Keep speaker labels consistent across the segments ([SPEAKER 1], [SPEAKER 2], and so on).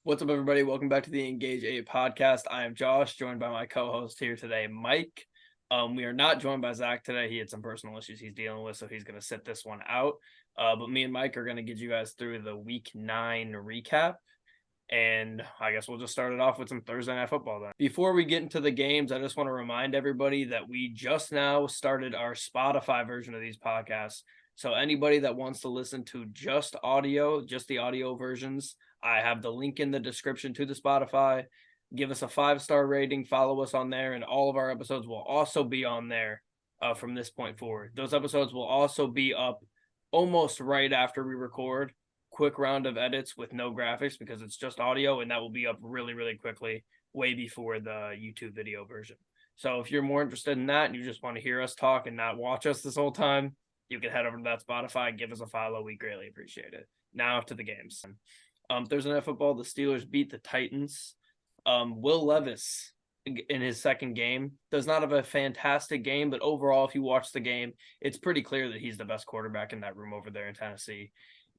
[SPEAKER 1] What's up, everybody? Welcome back to the Engage 8 podcast. I am Josh, joined by my co-host here today, Mike. We are not joined by Zach today. He had some personal issues he's dealing with, so he's going to sit this one out. But me and Mike are going to get you guys through the Week 9 recap. And I guess we'll just start it off with some Thursday Night Football then. Before we get into the games, I just want to remind everybody that we just now started our Spotify version of these podcasts. So anybody that wants to listen to just audio, just the audio versions, I have the link in the description to the Spotify. Give us a 5-star rating, follow us on there, and all of our episodes will also be on there from this point forward. Those episodes will also be up almost right after we record. Quick round of edits with no graphics because it's just audio, and that will be up really, really quickly, way before the YouTube video version. So if you're more interested in that and you just want to hear us talk and not watch us this whole time, you can head over to that Spotify, give us a follow. We greatly appreciate it. Now to the games. Thursday Night Football, the Steelers beat the Titans. Will Levis, in his second game, does not have a fantastic game, but overall, if you watch the game, it's pretty clear that he's the best quarterback in that room over there in Tennessee.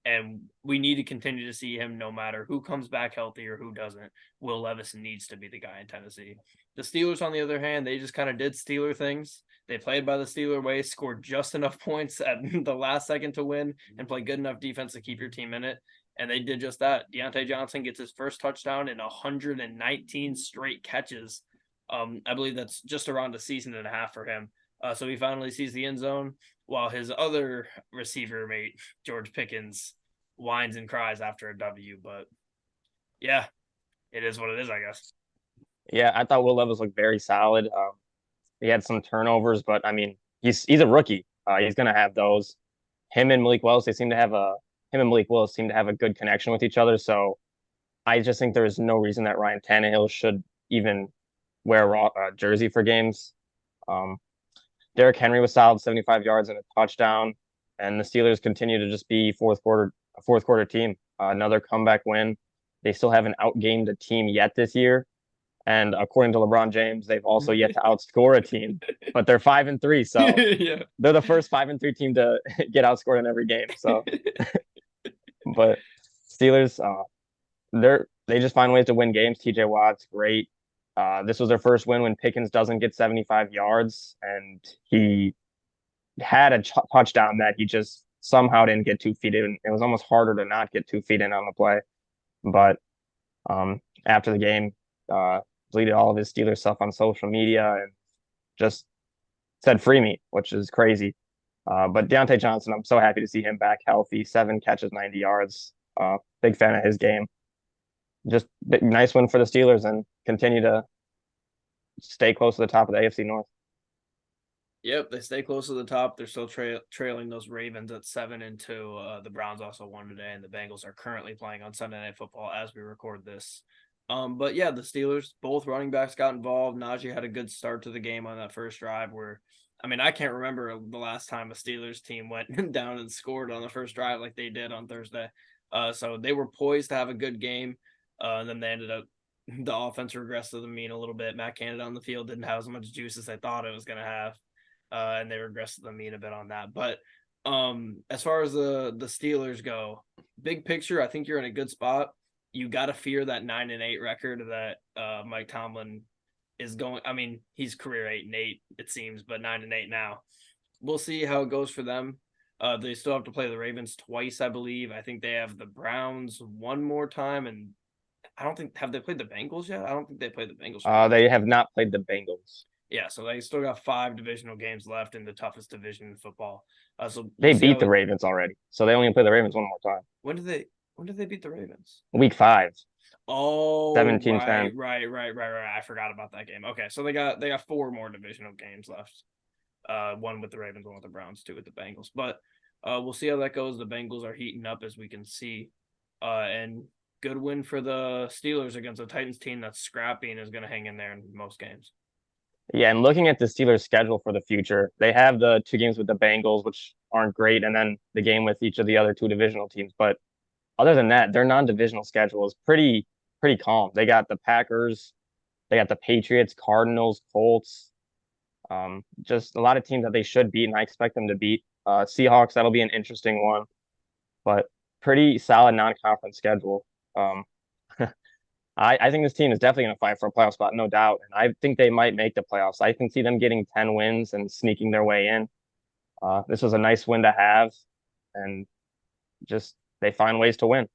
[SPEAKER 1] And we need to continue to see him no matter who comes back healthy or who doesn't. Will Levis needs to be the guy in Tennessee. The Steelers, on the other hand, they just kind of did Steeler things. They played by the Steeler way, scored just enough points at the last second to win, and played good enough defense to keep your team in it. And they did just that. Deontay Johnson gets his first touchdown in 119 straight catches. I believe that's just around a season and a half for him. So he finally sees the end zone, while his other receiver mate, George Pickens, whines and cries after a W. But yeah, it is what it is, I guess.
[SPEAKER 2] Yeah, I thought Will Levis looked very solid. He had some turnovers, but I mean, he's a rookie. He's gonna have those. Him and Malik Willis seem to have a good connection with each other. So I just think there is no reason that Ryan Tannehill should even wear a jersey for games. Um, Derrick Henry was solid, 75 yards and a touchdown, and the Steelers continue to just be a fourth quarter team. Another comeback win. They still haven't outgamed a team yet this year. And according to LeBron James, they've also yet to outscore a team, but they're 5-3. So
[SPEAKER 1] Yeah.
[SPEAKER 2] they're the first 5-3 team to get outscored in every game. So, but Steelers, they just find ways to win games. TJ Watt's great. This was their first win when Pickens doesn't get 75 yards, and he had a touchdown that he just somehow didn't get 2 feet in. It was almost harder to not get 2 feet in on the play. But after the game, deleted all of his Steelers stuff on social media and just said free me, which is crazy. But Deontay Johnson, I'm so happy to see him back healthy. 7 catches, 90 yards. Big fan of his game. Just nice win for the Steelers and continue to stay close to the top of the AFC North.
[SPEAKER 1] Yep, they stay close to the top. They're still trailing those Ravens at 7-2. The Browns also won today, and the Bengals are currently playing on Sunday Night Football as we record this. But yeah, the Steelers, both running backs got involved. Najee had a good start to the game on that first drive where, I mean, I can't remember the last time a Steelers team went down and scored on the first drive like they did on Thursday. So they were poised to have a good game. And then they ended up, the offense regressed to the mean a little bit. Matt Canada on the field didn't have as much juice as they thought it was going to have. And they regressed to the mean a bit on that. But as far as the Steelers go, big picture, I think you're in a good spot. You got to fear that 9-8 record that Mike Tomlin is going. I mean, he's career 8-8, it seems, but 9-8 now. We'll see how it goes for them. They still have to play the Ravens twice, I believe. I think they have the Browns one more time, and I don't think, have they played the Bengals yet? I don't think they played the Bengals.
[SPEAKER 2] They have not played the Bengals.
[SPEAKER 1] Yeah, so they still got 5 divisional games left in the toughest division in football. So
[SPEAKER 2] They
[SPEAKER 1] we'll see
[SPEAKER 2] beat the Ravens already, so they only play the Ravens one more time.
[SPEAKER 1] When did they beat the Ravens?
[SPEAKER 2] Week 5.
[SPEAKER 1] Oh,
[SPEAKER 2] 17-10.
[SPEAKER 1] right. I forgot about that game. Okay, so they got 4 more divisional games left. One with the Ravens, one with the Browns, 2 with the Bengals. But we'll see how that goes. The Bengals are heating up, as we can see. And good win for the Steelers against a Titans team that's scrappy and is going to hang in there in most games.
[SPEAKER 2] Yeah, and looking at the Steelers' schedule for the future, they have the 2 games with the Bengals, which aren't great, and then the game with each of the other 2 divisional teams. But other than that, their non-divisional schedule is pretty calm. They got the Packers, they got the Patriots, Cardinals, Colts, just a lot of teams that they should beat, and I expect them to beat. Seahawks, that'll be an interesting one, but pretty solid non-conference schedule. I think this team is definitely going to fight for a playoff spot, no doubt. And I think they might make the playoffs. I can see them getting 10 wins and sneaking their way in. This was a nice win to have, and just they find ways to win.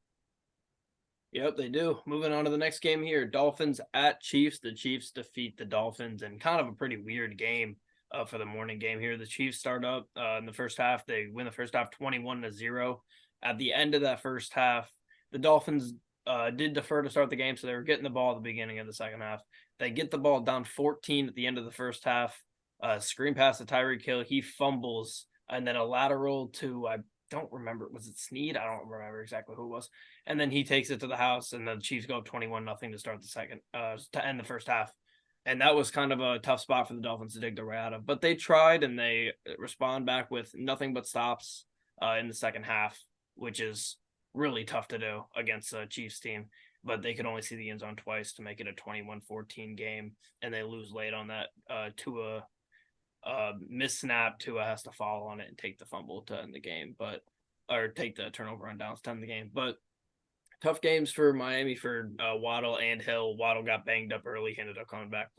[SPEAKER 1] Yep, they do. Moving on to the next game here, Dolphins at Chiefs. The Chiefs defeat the Dolphins in kind of a pretty weird game for the morning game here. The Chiefs start up in the first half. They win the first half 21-0. At the end of that first half, the Dolphins did defer to start the game, so they were getting the ball at the beginning of the second half. They get the ball down 14 at the end of the first half. Screen pass to Tyreek Hill. He fumbles, and then a lateral to, I don't remember, was it Snead? I don't remember exactly who it was. And then he takes it to the house, and the Chiefs go up 21-0 to start the second, to end the first half. And that was kind of a tough spot for the Dolphins to dig their way out of. But they tried, and they respond back with nothing but stops in the second half, which is really tough to do against a Chiefs team. But they could only see the end zone twice to make it a 21-14 game, and they lose late on that to a miss snap. Tua has to fall on it and take the fumble to end the game, or take the turnover on downs to end the game. But tough games for Miami for Waddle and Hill. Waddle got banged up early. He ended up coming back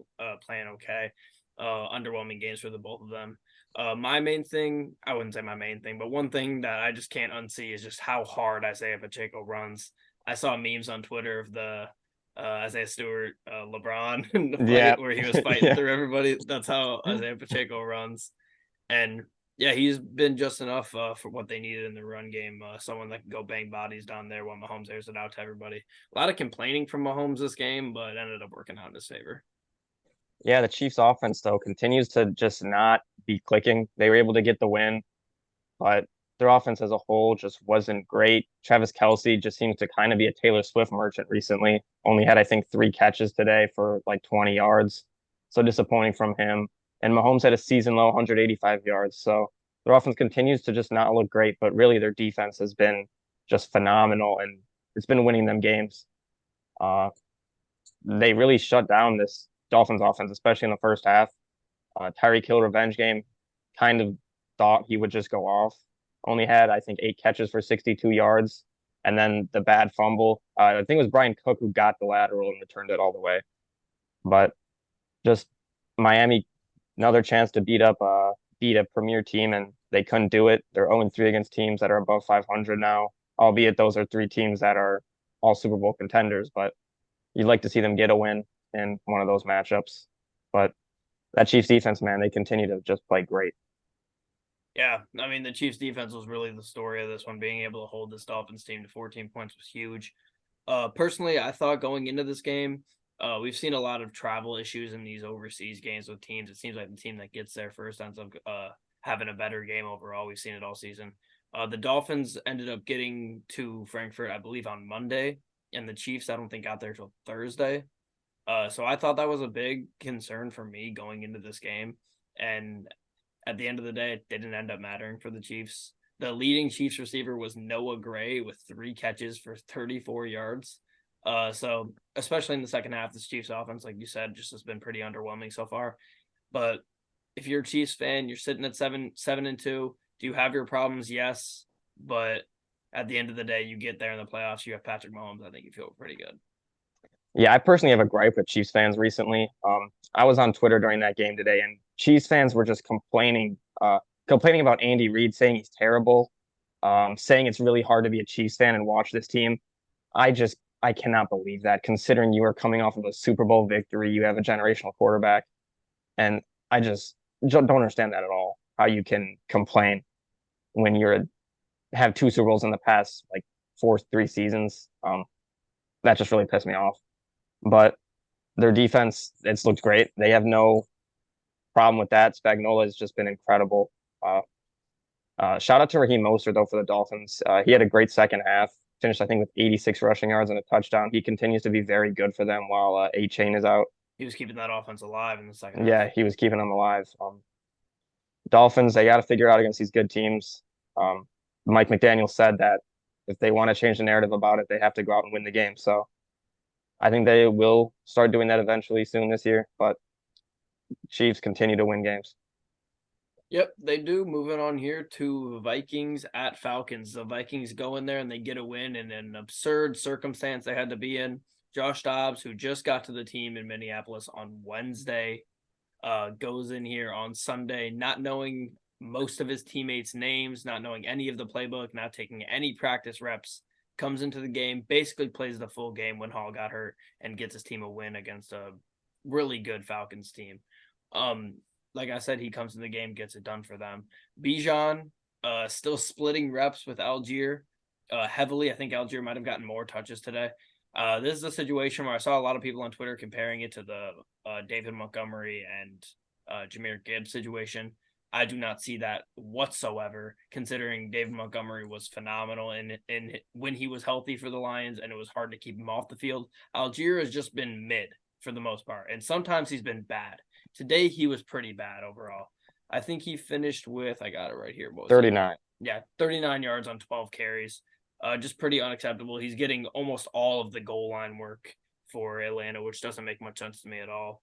[SPEAKER 1] playing okay. Underwhelming games for the both of them. My main thing, I wouldn't say my main thing, but one thing that I just can't unsee is just how hard Isaiah Pacheco runs. I saw memes on Twitter of the Isaiah Stewart, LeBron in the
[SPEAKER 2] Yeah,
[SPEAKER 1] fight where he was fighting
[SPEAKER 2] yeah.
[SPEAKER 1] through everybody. That's how Isaiah Pacheco runs. And yeah, he's been just enough for what they needed in the run game. Someone that can go bang bodies down there while Mahomes airs it out to everybody. A lot of complaining from Mahomes this game, but ended up working out in his favor.
[SPEAKER 2] Yeah, the Chiefs offense though continues to just not be clicking. They were able to get the win, but their offense as a whole just wasn't great. Travis Kelsey just seems to kind of be a Taylor Swift merchant recently. Only had, I think, 3 catches today for like 20 yards. So disappointing from him. And Mahomes had a season low 185 yards. So their offense continues to just not look great, but really their defense has been just phenomenal and it's been winning them games. Uh, they really shut down this Dolphins offense, especially in the first half. Tyreek Hill revenge game, kind of thought he would just go off. Only had, I think, 8 catches for 62 yards. And then the bad fumble. I think it was Brian Cook who got the lateral and returned it all the way. But just Miami, another chance to beat a premier team, and they couldn't do it. They're 0-3 against teams that are above 500 now, albeit those are 3 teams that are all Super Bowl contenders. But you'd like to see them get a win in one of those matchups. But that Chiefs defense, man, they continue to just play great.
[SPEAKER 1] Yeah, I mean the Chiefs defense was really the story of this one. Being able to hold this Dolphins team to 14 points was huge. Personally, I thought going into this game, we've seen a lot of travel issues in these overseas games with teams. It seems like the team that gets there first ends up having a better game overall. We've seen it all season. The Dolphins ended up getting to Frankfurt, I believe, on Monday, and the Chiefs, I don't think, got there till Thursday. So I thought that was a big concern for me going into this game. And at the end of the day, it didn't end up mattering for the Chiefs. The leading Chiefs receiver was Noah Gray with 3 catches for 34 yards. So especially in the second half, this Chiefs offense, like you said, just has been pretty underwhelming so far. But if you're a Chiefs fan, you're sitting at 7-2. Do you have your problems? Yes. But at the end of the day, you get there in the playoffs, you have Patrick Mahomes. I think you feel pretty good.
[SPEAKER 2] Yeah, I personally have a gripe with Chiefs fans recently. I was on Twitter during that game today, and Chiefs fans were just complaining about Andy Reid, saying he's terrible, saying it's really hard to be a Chiefs fan and watch this team. I cannot believe that, considering you are coming off of a Super Bowl victory, you have a generational quarterback, and I just don't understand that at all. How you can complain when you're have 2 Super Bowls in the past like 3 seasons. That just really pissed me off. But their defense, it's looked great. They have no problem with that. Spagnuolo has just been incredible. Shout out to Raheem Mostert though for the Dolphins. He had a great second half. Finished I think with 86 rushing yards and a touchdown. He continues to be very good for them while A-Chain is out.
[SPEAKER 1] He was keeping that offense alive in the second half.
[SPEAKER 2] Yeah, he was keeping them alive. Dolphins, they got to figure out against these good teams. Mike McDaniel said that if they want to change the narrative about it, they have to go out and win the game. So I think they will start doing that eventually soon this year. But Chiefs continue to win games.
[SPEAKER 1] Yep, they do. Moving on here to Vikings at Falcons. The Vikings go in there and they get a win in an absurd circumstance they had to be in. Josh Dobbs, who just got to the team in Minneapolis on Wednesday, goes in here on Sunday, not knowing most of his teammates' names, not knowing any of the playbook, not taking any practice reps, comes into the game, basically plays the full game when Hall got hurt, and gets his team a win against a really good Falcons team. Like I said, he comes in the game, gets it done for them. Bijan, still splitting reps with Algier heavily. I think Algier might have gotten more touches today. This is a situation where I saw a lot of people on Twitter comparing it to the David Montgomery and Jahmyr Gibbs situation. I do not see that whatsoever, considering David Montgomery was phenomenal in when he was healthy for the Lions, and it was hard to keep him off the field. Algier has just been mid for the most part, and sometimes he's been bad. Today he was pretty bad overall. I think he finished with, I got it right here. What was
[SPEAKER 2] 39.
[SPEAKER 1] Yeah, 39 yards on 12 carries. Just pretty unacceptable. He's getting almost all of the goal line work for Atlanta, which doesn't make much sense to me at all.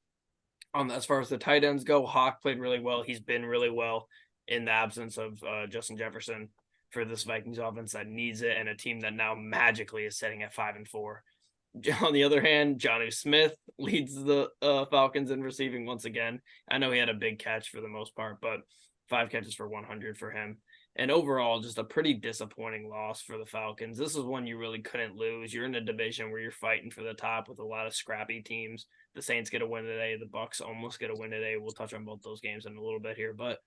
[SPEAKER 1] As far as the tight ends go, Hawk played really well. He's been really well in the absence of Justin Jefferson for this Vikings offense that needs it, and a team that now magically is sitting at 5-4. On the other hand, Jonnu Smith leads the Falcons in receiving once again. I know he had a big catch for the most part, but 5 catches for 100 for him. And overall, just a pretty disappointing loss for the Falcons. This is one you really couldn't lose. You're in a division where you're fighting for the top with a lot of scrappy teams. The Saints get a win today. The Bucs almost get a win today. We'll touch on both those games in a little bit here. But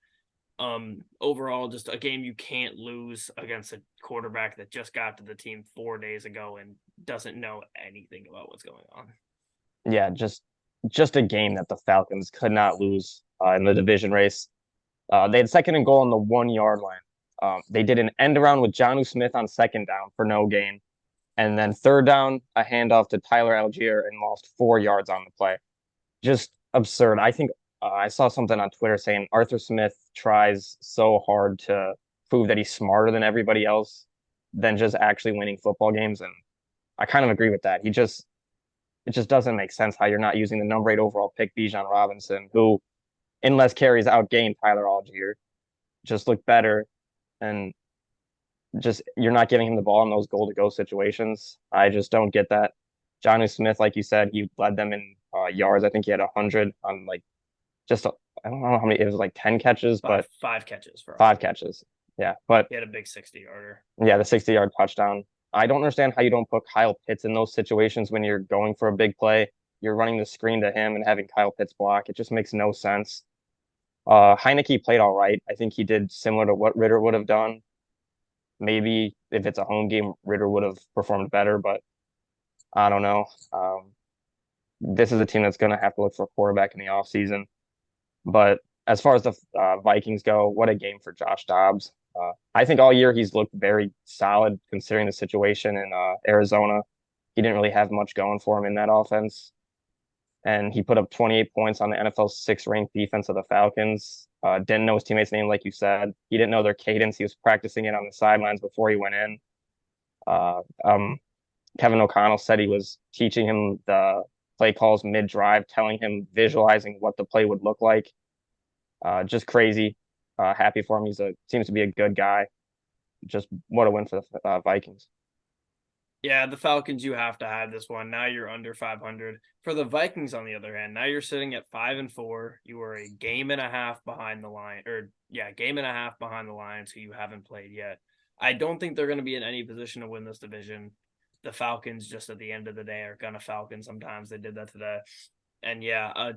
[SPEAKER 1] overall, just a game you can't lose against a quarterback that just got to the team 4 days ago and doesn't know anything about what's going on.
[SPEAKER 2] Yeah, just a game that the Falcons could not lose in the division race. They had second and goal on the 1 yard line. They did an end around with Jonnu Smith on second down for no gain. And then third down, a handoff to Tyler Algier and lost 4 yards on the play. Just absurd. I think I saw something on Twitter saying Arthur Smith tries so hard to prove that he's smarter than everybody else than just actually winning football games. And I kind of agree with that. It just doesn't make sense how you're not using the number 8 overall pick, Bijan Robinson, who in less carries outgained Tyler Algier, just looked better. And just you're not giving him the ball in those goal to go situations. I just don't get that. Jonnu Smith, like you said, he led them in yards. I think he had 100 on like just I don't know how many. It was like 10 catches, but
[SPEAKER 1] 5 catches for
[SPEAKER 2] 5 catches. Yeah, but
[SPEAKER 1] he had a big 60-yarder.
[SPEAKER 2] Yeah, the 60-yard touchdown. I don't understand how you don't put Kyle Pitts in those situations when you're going for a big play. You're running the screen to him and having Kyle Pitts block. It just makes no sense. Heineke played all right. I think he did similar to what Ritter would have done. Maybe if it's a home game, Ritter would have performed better, but I don't know. This is a team that's going to have to look for a quarterback in the offseason. But as far as the Vikings go, what a game for Josh Dobbs. I think all year he's looked very solid considering the situation in Arizona. He didn't really have much going for him in that offense. And he put up 28 points on the NFL's 6th-ranked defense of the Falcons. Didn't know his teammates' name, like you said. He didn't know their cadence. He was practicing it on the sidelines before he went in. Kevin O'Connell said he was teaching him the play calls mid-drive, telling him, visualizing what the play would look like. Just crazy. Happy for him. Seems to be a good guy. Just what a win for the Vikings.
[SPEAKER 1] Yeah, the Falcons, you have to have this one. Now you're under 500. For the Vikings, on the other hand, now you're sitting at 5-4. You are a game and a half behind the line, game and a half behind the Lions, who you haven't played yet. I don't think they're going to be in any position to win this division. The Falcons, just at the end of the day, are going to Falcon sometimes. They did that today. And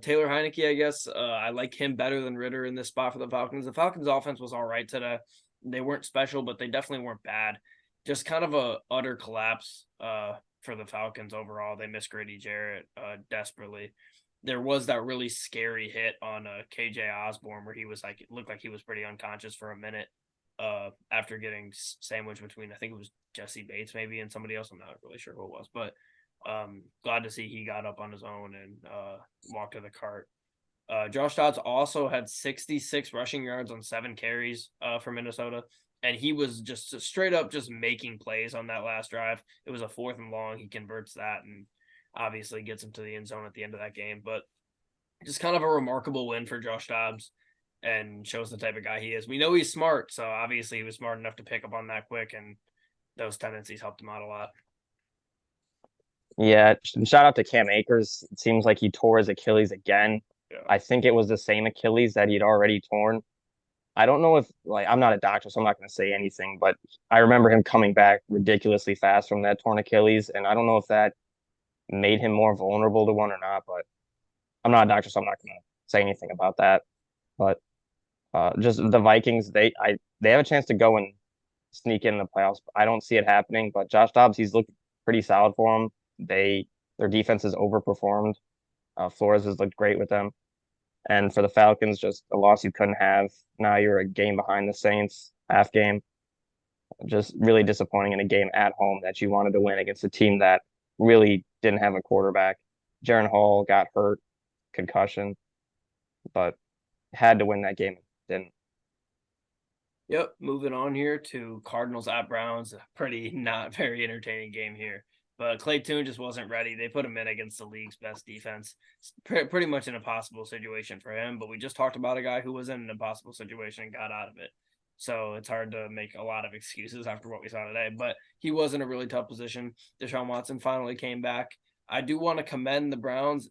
[SPEAKER 1] Taylor Heineke, I guess, I like him better than Ritter in this spot for the Falcons. The Falcons' offense was all right today. They weren't special, but they definitely weren't bad. Just kind of a utter collapse for the Falcons overall. They miss Grady Jarrett desperately. There was that really scary hit on KJ Osborne where he was it looked like he was pretty unconscious for a minute after getting sandwiched between, I think it was Jesse Bates maybe and somebody else. I'm not really sure who it was, but glad to see he got up on his own and walked to the cart. Josh Dobbs also had 66 rushing yards on 7 carries for Minnesota. And he was just straight up just making plays on that last drive. It was a 4th and long. He converts that and obviously gets him to the end zone at the end of that game. But just kind of a remarkable win for Josh Dobbs and shows the type of guy he is. We know he's smart, so obviously he was smart enough to pick up on that quick, and those tendencies helped him out a lot.
[SPEAKER 2] Yeah, and shout out to Cam Akers. It seems like he tore his Achilles again.
[SPEAKER 1] Yeah.
[SPEAKER 2] I think it was the same Achilles that he'd already torn. I don't know if like I'm not a doctor, so I'm not going to say anything, but I remember him coming back ridiculously fast from that torn Achilles, and I don't know if that made him more vulnerable to one or not, but I'm not a doctor, so I'm not going to say anything about that. But just the Vikings, they have a chance to go and sneak in the playoffs. I don't see it happening, but Josh Dobbs, he's looked pretty solid for them. Their defense has overperformed. Flores has looked great with them. And for the Falcons, just a loss you couldn't have. Now you're a game behind the Saints, half game. Just really disappointing in a game at home that you wanted to win against a team that really didn't have a quarterback. Jaron Hall got hurt, concussion, but had to win that game. Didn't.
[SPEAKER 1] Yep. Moving on here to Cardinals at Browns. A pretty not very entertaining game here. But Clay Tune just wasn't ready. They put him in against the league's best defense. Pretty much an impossible situation for him. But we just talked about a guy who was in an impossible situation and got out of it. So it's hard to make a lot of excuses after what we saw today. But he was in a really tough position. Deshaun Watson finally came back. I do want to commend the Browns.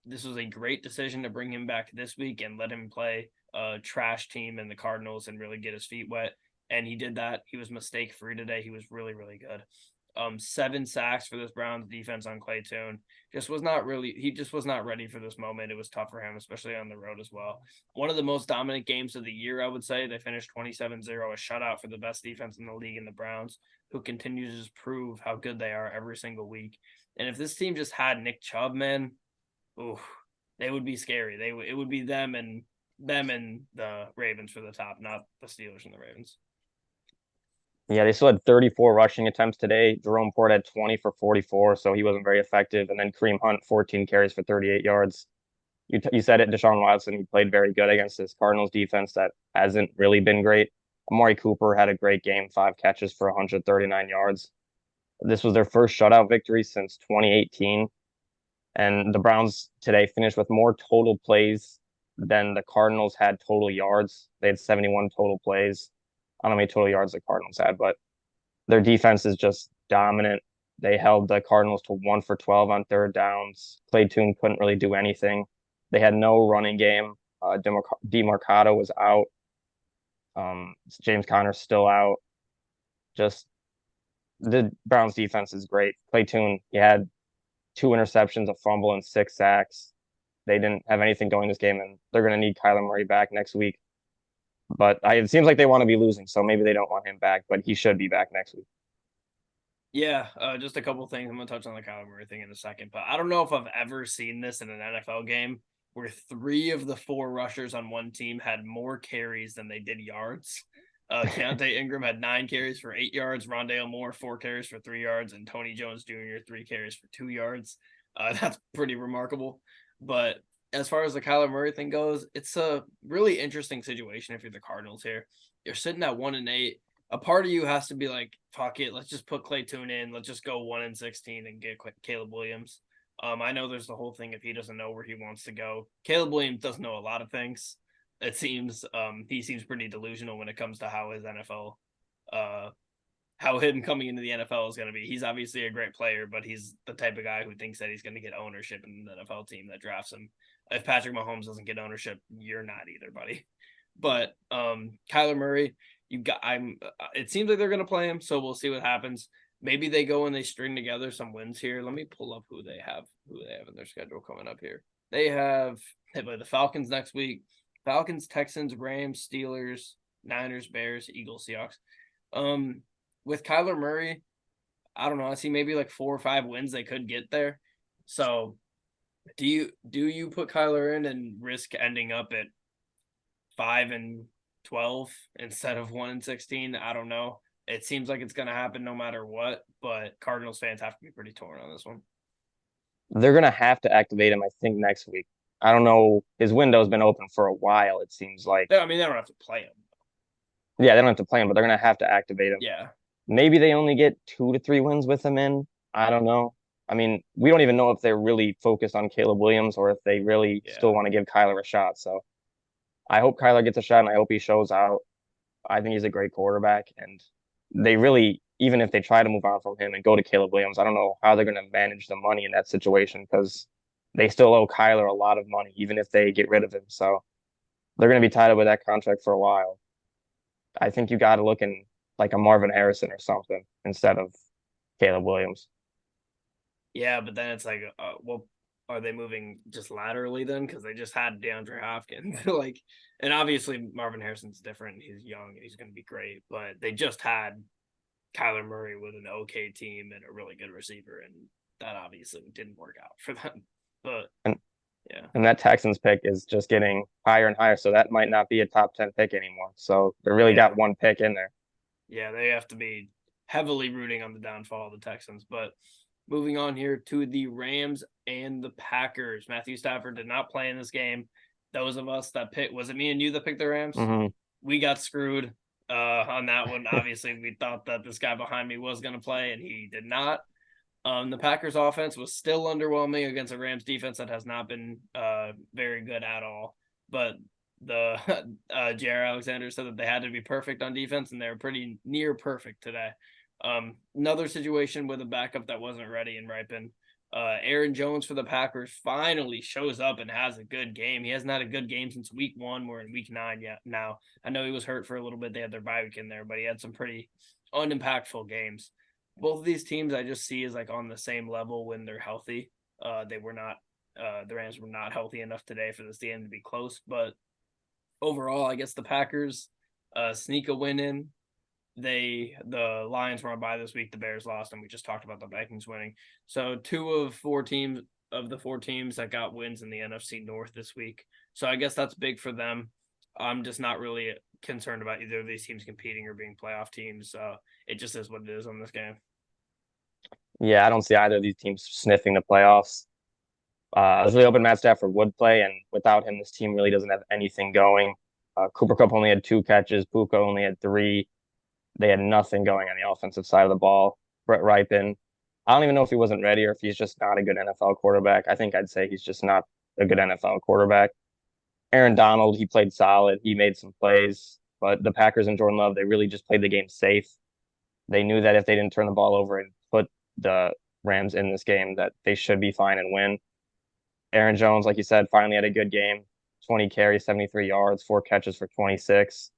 [SPEAKER 1] This was a great decision to bring him back this week and let him play a trash team in the Cardinals and really get his feet wet. And he did that. He was mistake free today. He was really, really good. 7 sacks for this Browns defense on Clay Tune. He just was not ready for this moment. It was tough for him, especially on the road as well. One of the most dominant games of the year, I would say. They finished 27-0, a shutout for the best defense in the league in the Browns, who continue to just prove how good they are every single week. And if this team just had Nick Chubb, man, ooh, they would be scary. It would be them and the Ravens for the top, not the Steelers and the Ravens.
[SPEAKER 2] Yeah, they still had 34 rushing attempts today. Jerome Ford had 20 for 44, so he wasn't very effective. And then Kareem Hunt, 14 carries for 38 yards. You said it, Deshaun Watson, he played very good against this Cardinals defense that hasn't really been great. Amari Cooper had a great game, 5 catches for 139 yards. This was their first shutout victory since 2018. And the Browns today finished with more total plays than the Cardinals had total yards. They had 71 total plays. I don't know how many total yards the Cardinals had, but their defense is just dominant. They held the Cardinals to 1 for 12 on third downs. Clay Tune couldn't really do anything. They had no running game. DeMarcado was out. James Conner's still out. Just the Browns defense is great. Clay Tune, he had 2 interceptions, a fumble, and 6 sacks. They didn't have anything going this game, and they're going to need Kyler Murray back next week. But it seems like they want to be losing, so maybe they don't want him back, but he should be back next week.
[SPEAKER 1] Yeah, just a couple things. I'm gonna touch on the Kyler Murray thing in a second, but I don't know if I've ever seen this in an NFL game where 3 of the 4 rushers on one team had more carries than they did yards. Keontae Ingram had 9 carries for 8 yards, Rondale Moore 4 carries for 3 yards, and Tony Jones Jr. 3 carries for 2 yards. That's pretty remarkable. But as far as the Kyler Murray thing goes, it's a really interesting situation if you're the Cardinals here. You're sitting at 1-8. A part of you has to be like, fuck it, let's just put Clay Tune in. Let's just go 1-16 and get Caleb Williams. I know there's the whole thing if he doesn't know where he wants to go. Caleb Williams doesn't know a lot of things. It seems he seems pretty delusional when it comes to how his NFL, how him coming into the NFL is going to be. He's obviously a great player, but he's the type of guy who thinks that he's going to get ownership in the NFL team that drafts him. If Patrick Mahomes doesn't get ownership, you're not either, buddy. But Kyler Murray, it seems like they're going to play him, so we'll see what happens. Maybe they go and they string together some wins here. Let me pull up who they have in their schedule coming up here. They play the Falcons next week. Falcons, Texans, Rams, Steelers, Niners, Bears, Eagles, Seahawks. With Kyler Murray, I don't know. I see maybe like 4 or 5 wins they could get there. So do you put Kyler in and risk ending up at 5-12 instead of 1-16? I don't know. It seems like it's going to happen no matter what, but Cardinals fans have to be pretty torn on this one.
[SPEAKER 2] They're going to have to activate him, I think, next week. I don't know. His window's been open for a while, it seems like.
[SPEAKER 1] I mean, they don't have to play him.
[SPEAKER 2] Yeah, they don't have to play him, but they're going to have to activate him.
[SPEAKER 1] Yeah.
[SPEAKER 2] Maybe they only get 2 to 3 wins with him in. I don't know. I mean, we don't even know if they're really focused on Caleb Williams or if they really still want to give Kyler a shot. So I hope Kyler gets a shot and I hope he shows out. I think he's a great quarterback. And they really, even if they try to move on from him and go to Caleb Williams, I don't know how they're going to manage the money in that situation because they still owe Kyler a lot of money, even if they get rid of him. So they're going to be tied up with that contract for a while. I think you got to look in like a Marvin Harrison or something instead of Caleb Williams.
[SPEAKER 1] Yeah, but then it's like, well, are they moving just laterally then? Because they just had DeAndre Hopkins, like, and obviously Marvin Harrison's different. He's young and he's going to be great, but they just had Kyler Murray with an okay team and a really good receiver, and that obviously didn't work out for them. But
[SPEAKER 2] And
[SPEAKER 1] yeah,
[SPEAKER 2] and that Texans pick is just getting higher and higher, so that might not be a top 10 pick anymore. So they really
[SPEAKER 1] yeah,
[SPEAKER 2] got one pick in there.
[SPEAKER 1] yeah, they have to be heavily rooting on the downfall of the Texans. But moving on here to the Rams and the Packers. Matthew Stafford did not play in this game. Those of us that picked, was it me and you that picked the Rams?
[SPEAKER 2] Hmm.
[SPEAKER 1] We got screwed on that one. Obviously, we thought that this guy behind me was going to play, and he did not. The Packers offense was still underwhelming against a Rams defense that has not been very good at all. But the J.R. Alexander said that they had to be perfect on defense, and they were pretty near perfect today. Another situation with a backup that wasn't ready and ripened. Aaron Jones for the Packers finally shows up and has a good game. He hasn't had a good game since week 1. We're in week 9 yet now. I know he was hurt for a little bit. They had their bye week in there, but he had some pretty unimpactful games. Both of these teams I just see as like on the same level when they're healthy. They were not the Rams were not healthy enough today for this game to be close, but overall, I guess the Packers sneak a win in. The Lions were on bye this week. The Bears lost, and we just talked about the Vikings winning. So 2 of 4 teams of the 4 teams that got wins in the NFC North this week. So I guess that's big for them. I'm just not really concerned about either of these teams competing or being playoff teams. It just is what it is on this game.
[SPEAKER 2] Yeah, I don't see either of these teams sniffing the playoffs. I was really hoping Matt Stafford would play, and without him, this team really doesn't have anything going. Cooper Kupp only had 2 catches. Puka only had 3. They had nothing going on the offensive side of the ball. Brett Ripon, I don't even know if he wasn't ready or if he's just not a good NFL quarterback. I think I'd say he's just not a good NFL quarterback. Aaron Donald, he played solid. He made some plays, but the Packers and Jordan Love, they really just played the game safe. They knew that if they didn't turn the ball over and put the Rams in this game, that they should be fine and win. Aaron Jones, like you said, finally had a good game. 20 carries, 73 yards, 4 catches for 26.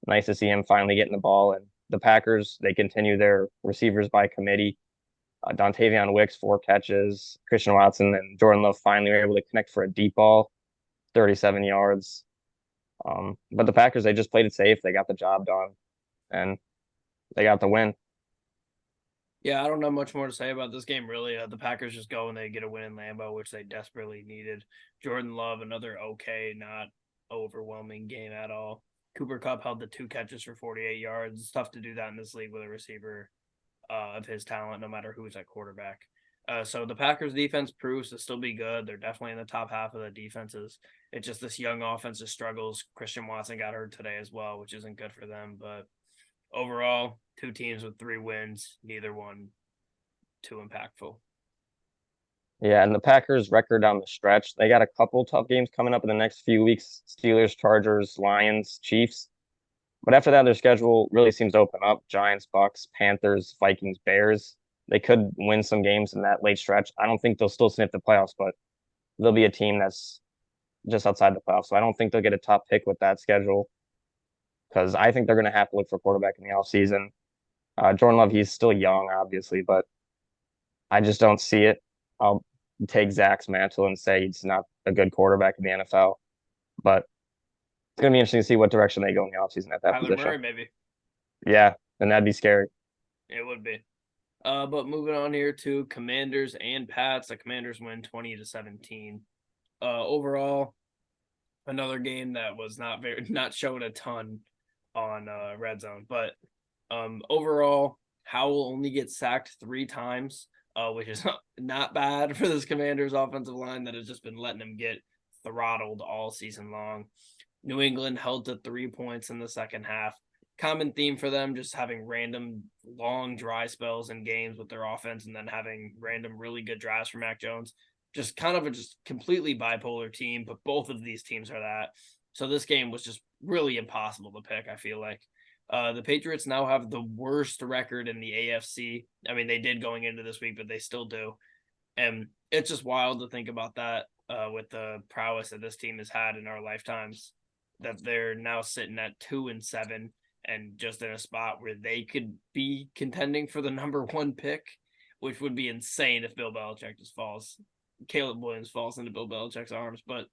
[SPEAKER 2] Nice to see him finally getting the ball. And the Packers, they continue their receivers by committee. Dontavion Wicks, 4 catches. Christian Watson and Jordan Love finally were able to connect for a deep ball, 37 yards. But the Packers, they just played it safe. They got the job done, and they got the win.
[SPEAKER 1] Yeah, I don't know much more to say about this game, really. The Packers just go and they get a win in Lambeau, which they desperately needed. Jordan Love, another okay, not overwhelming game at all. Cooper Kupp held the 2 catches for 48 yards. It's tough to do that in this league with a receiver of his talent, no matter who's at quarterback. So the Packers defense proves to still be good. They're definitely in the top half of the defenses. It's just this young offense just struggles. Christian Watson got hurt today as well, which isn't good for them. But overall, 2 teams with 3 wins, neither one too impactful.
[SPEAKER 2] Yeah, and the Packers' record down the stretch, they got a couple tough games coming up in the next few weeks. Steelers, Chargers, Lions, Chiefs. But after that, their schedule really seems to open up. Giants, Bucks, Panthers, Vikings, Bears. They could win some games in that late stretch. I don't think they'll still sniff the playoffs, but they'll be a team that's just outside the playoffs. So I don't think they'll get a top pick with that schedule because I think they're going to have to look for a quarterback in the offseason. Jordan Love, he's still young, obviously, but I just don't see it. I'll take Zach's mantle and say he's not a good quarterback in the NFL. But it's going to be interesting to see what direction they go in the offseason at that
[SPEAKER 1] Kyler
[SPEAKER 2] position.
[SPEAKER 1] Murray, maybe.
[SPEAKER 2] Yeah, and that'd be scary.
[SPEAKER 1] It would be. But moving on here to Commanders and Pats. The Commanders win 20-17. Overall, another game that was not showing a ton on Red Zone. But overall, Howell only gets sacked 3 times, which is not bad for this Commanders offensive line that has just been letting them get throttled all season long. New England held to 3 points in the second half. Common theme for them, just having random long dry spells in games with their offense and then having random really good drives from Mac Jones. Just kind of a just completely bipolar team, but both of these teams are that. So this game was just really impossible to pick, I feel like. The Patriots now have the worst record in the AFC. I mean, they did going into this week, but they still do. And it's just wild to think about that with the prowess that this team has had in our lifetimes, that they're now sitting at 2-7 and just in a spot where they could be contending for the number one pick, which would be insane if Bill Belichick just falls. Caleb Williams falls into Bill Belichick's arms. But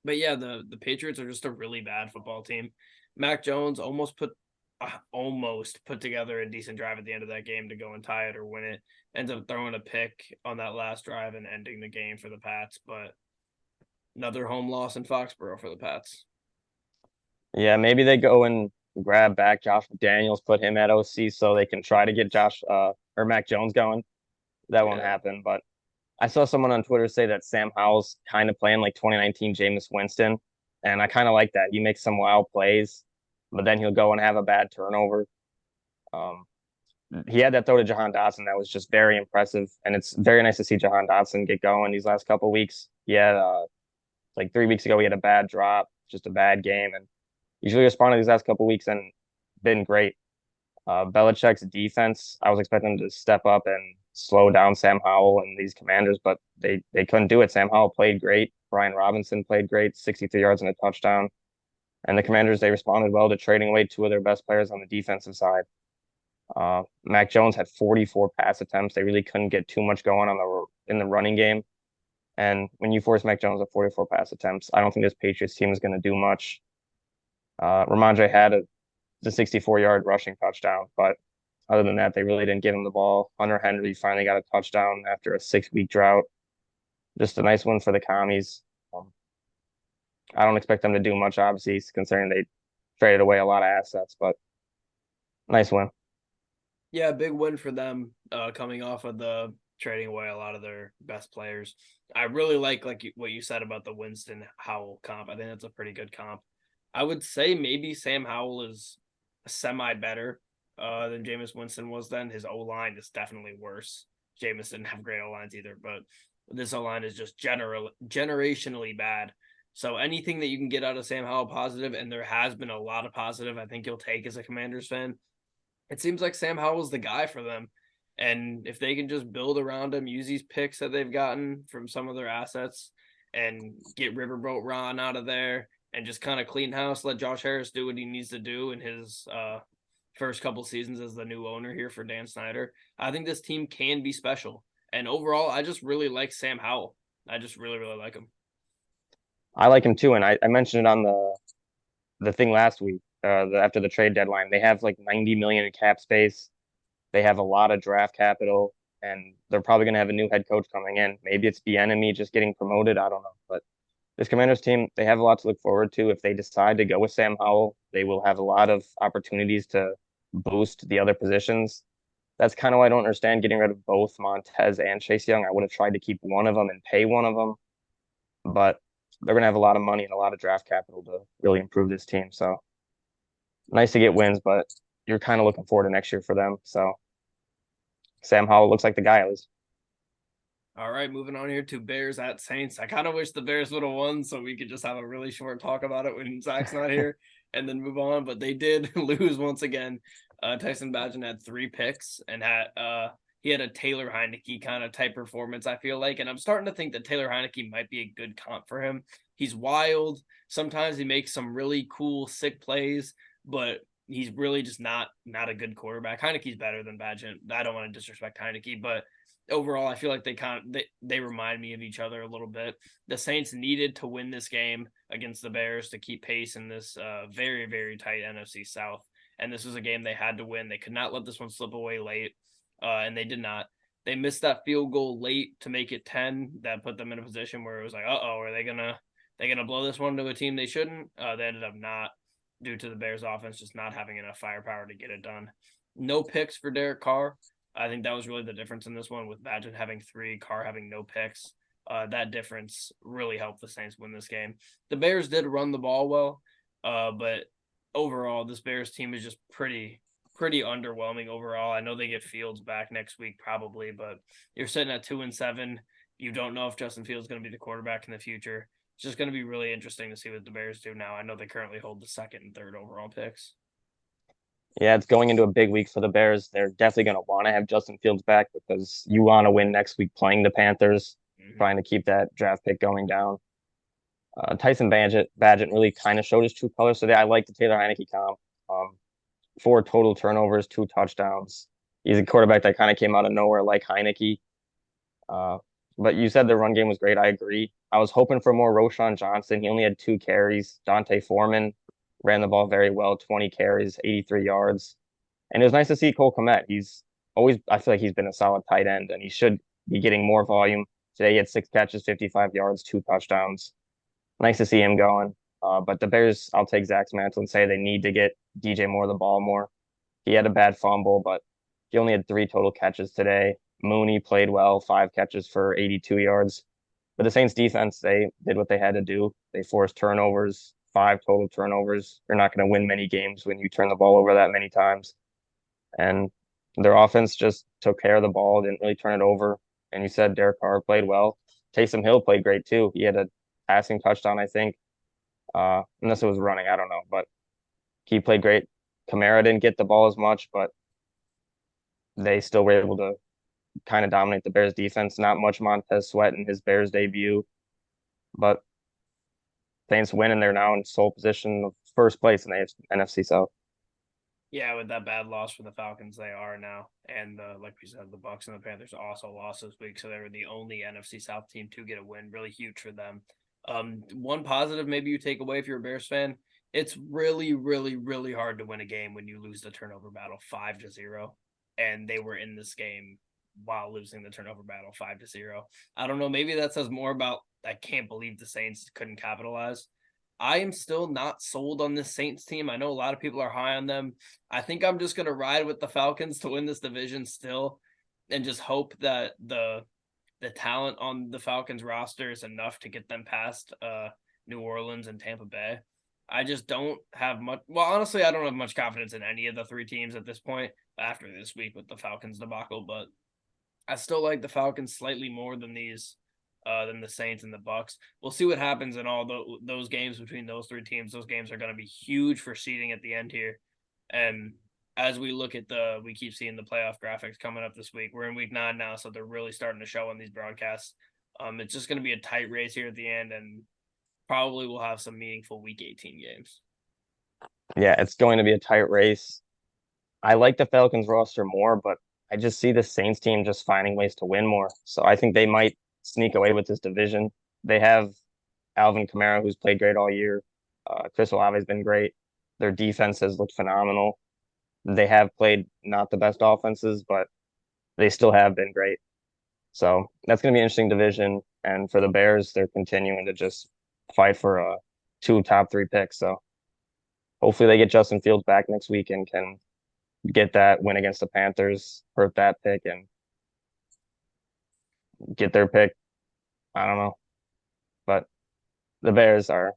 [SPEAKER 1] yeah, the Patriots are just a really bad football team. Mac Jones almost put together a decent drive at the end of that game to go and tie it or win it. Ends up throwing a pick on that last drive and ending the game for the Pats. But another home loss in Foxborough for the Pats.
[SPEAKER 2] Yeah, maybe they go and grab back Josh McDaniels, put him at OC so they can try to get Josh or Mac Jones going. That won't
[SPEAKER 1] Yeah.
[SPEAKER 2] happen. But I saw someone on Twitter say that Sam Howell's kind of playing like 2019 Jameis Winston, and I kind of like that. He makes some wild plays, but then he'll go and have a bad turnover. Um, he had that throw to Jahan Dotson that was just very impressive, and it's very nice to see Jahan Dotson get going these last couple of weeks. He had like 3 weeks ago he had a bad drop, just a bad game, and he's really responded these last couple of weeks and been great. Belichick's defense, I was expecting them to step up and slow down Sam Howell and these Commanders, but they couldn't do it. Sam Howell played great. Brian Robinson played great, 63 yards and a touchdown. And the Commanders, they responded well to trading away two of their best players on the defensive side. Mac Jones had 44 pass attempts. They really couldn't get too much going on in the running game. And when you force Mac Jones at 44 pass attempts, I don't think this Patriots team is going to do much. Ramondre had the 64-yard rushing touchdown, but other than that, they really didn't give him the ball. Hunter Henry finally got a touchdown after a 6-week drought. Just a nice win for the Commies. I don't expect them to do much, obviously, considering they traded away a lot of assets, but nice win.
[SPEAKER 1] Yeah, big win for them coming off of the trading away a lot of their best players. I really like what you said about the Winston Howell comp. I think that's a pretty good comp. I would say maybe Sam Howell is semi better than Jameis Winston was then. His O line is definitely worse. Jameis didn't have great O lines either, but this O line is just generationally bad. So anything that you can get out of Sam Howell positive, and there has been a lot of positive, I think you'll take as a Commanders fan. It seems like Sam Howell's the guy for them. And if they can just build around him, use these picks that they've gotten from some of their assets and get Riverboat Ron out of there and just kind of clean house, let Josh Harris do what he needs to do in his first couple seasons as the new owner here for Dan Snyder, I think this team can be special. And overall, I just really like Sam Howell. I just really, really like him.
[SPEAKER 2] I like him too, and I mentioned it on the thing last week. After the trade deadline, they have like 90 million in cap space. They have a lot of draft capital, and they're probably going to have a new head coach coming in. Maybe it's Bieniemy just getting promoted. I don't know, but this Commanders team, they have a lot to look forward to. If they decide to go with Sam Howell, they will have a lot of opportunities to boost the other positions. That's kind of why I don't understand getting rid of both Montez and Chase Young. I would have tried to keep one of them and pay one of them, but they're going to have a lot of money and a lot of draft capital to really improve this team. So nice to get wins, but you're kind of looking forward to next year for them. So Sam Howell looks like the guy at least.
[SPEAKER 1] All right, moving on here to Bears at Saints. I kind of wish the Bears would have won so we could just have a really short talk about it when Zach's not here and then move on. But they did lose once again. Tyson Bagent had 3 picks and he had a Taylor Heineke kind of type performance, I feel like. And I'm starting to think that Taylor Heineke might be a good comp for him. He's wild. Sometimes he makes some really cool, sick plays, but he's really just not a good quarterback. Heineke's better than Bagent. I don't want to disrespect Heineke, but overall, I feel like they remind me of each other a little bit. The Saints needed to win this game against the Bears to keep pace in this very, very tight NFC South. And this was a game they had to win. They could not let this one slip away late, and they did not. They missed that field goal late to make it 10. That put them in a position where it was like, are they gonna blow this one to a team they shouldn't? They ended up not, due to the Bears offense just not having enough firepower to get it done. No picks for Derek Carr. I think that was really the difference in this one, with Bagent having 3, Carr having no picks. That difference really helped the Saints win this game. The Bears did run the ball well, but overall, this Bears team is just pretty underwhelming overall. I know they get Fields back next week probably, but you're sitting at 2-7. You don't know if Justin Fields is going to be the quarterback in the future. It's just going to be really interesting to see what the Bears do now. I know they currently hold the 2nd and 3rd overall picks.
[SPEAKER 2] Yeah, it's going into a big week for the Bears. They're definitely going to want to have Justin Fields back because you want to win next week playing the Panthers,
[SPEAKER 1] Mhm.
[SPEAKER 2] trying to keep that draft pick going down. Tyson Badgett really kind of showed his true colors today. I like the Taylor Heineke comp. Um, 4 total turnovers, 2 touchdowns. He's a quarterback that kind of came out of nowhere like Heineke. Uh, but you said the run game was great. I agree. I was hoping for more Roshan Johnson. He only had 2 carries. Dante Foreman ran the ball very well, 20 carries, 83 yards. And it was nice to see Cole Kmet. He's always, I feel like he's been a solid tight end, and he should be getting more volume. Today he had 6 catches, 55 yards, 2 touchdowns. Nice to see him going. But the Bears, I'll take Zach's mantle and say they need to get DJ Moore the ball more. He had a bad fumble, but he only had 3 total catches today. Mooney played well, 5 catches for 82 yards. But the Saints defense, they did what they had to do. They forced turnovers, 5 total turnovers. You're not going to win many games when you turn the ball over that many times. And their offense just took care of the ball, didn't really turn it over. And you said Derek Carr played well. Taysom Hill played great too. He had a passing touchdown, I think. Unless it was running, I don't know. But he played great. Kamara didn't get the ball as much, but they still were able to kind of dominate the Bears defense. Not much Montez Sweat in his Bears debut, but Saints win and they're now in sole position of first place in the NFC South.
[SPEAKER 1] Yeah, with that bad loss for the Falcons, they are now, and like we said, the Bucks and the Panthers also lost this week, so they were the only NFC South team to get a win. Really huge for them. One positive maybe you take away if you're a Bears fan, it's really, really, really hard to win a game when you lose the turnover battle 5-0, and they were in this game while losing the turnover battle 5-0. I don't know, maybe that says more about I can't believe the Saints couldn't capitalize. I am still not sold on this Saints team. I know a lot of people are high on them. I think I'm just gonna ride with the Falcons to win this division still, and just hope that the talent on the Falcons roster is enough to get them past New Orleans and Tampa Bay. I just don't have much. Well, honestly, I don't have much confidence in any of the three teams at this point after this week with the Falcons debacle. But I still like the Falcons slightly more than the Saints and the Bucks. We'll see what happens in all those games between those three teams. Those games are going to be huge for seeding at the end here. And as we look at we keep seeing the playoff graphics coming up this week. We're in week 9 now, so they're really starting to show on these broadcasts. It's just going to be a tight race here at the end, and probably we'll have some meaningful week 18 games.
[SPEAKER 2] Yeah, it's going to be a tight race. I like the Falcons roster more, but I just see the Saints team just finding ways to win more. So I think they might sneak away with this division. They have Alvin Kamara, who's played great all year. Chris Olave's been great. Their defense has looked phenomenal. They have played not the best offenses, but they still have been great. So that's going to be an interesting division. And for the Bears, they're continuing to just fight for 2 top 3 picks. So hopefully they get Justin Fields back next week and can get that win against the Panthers, hurt that pick, and get their pick. I don't know. But the Bears are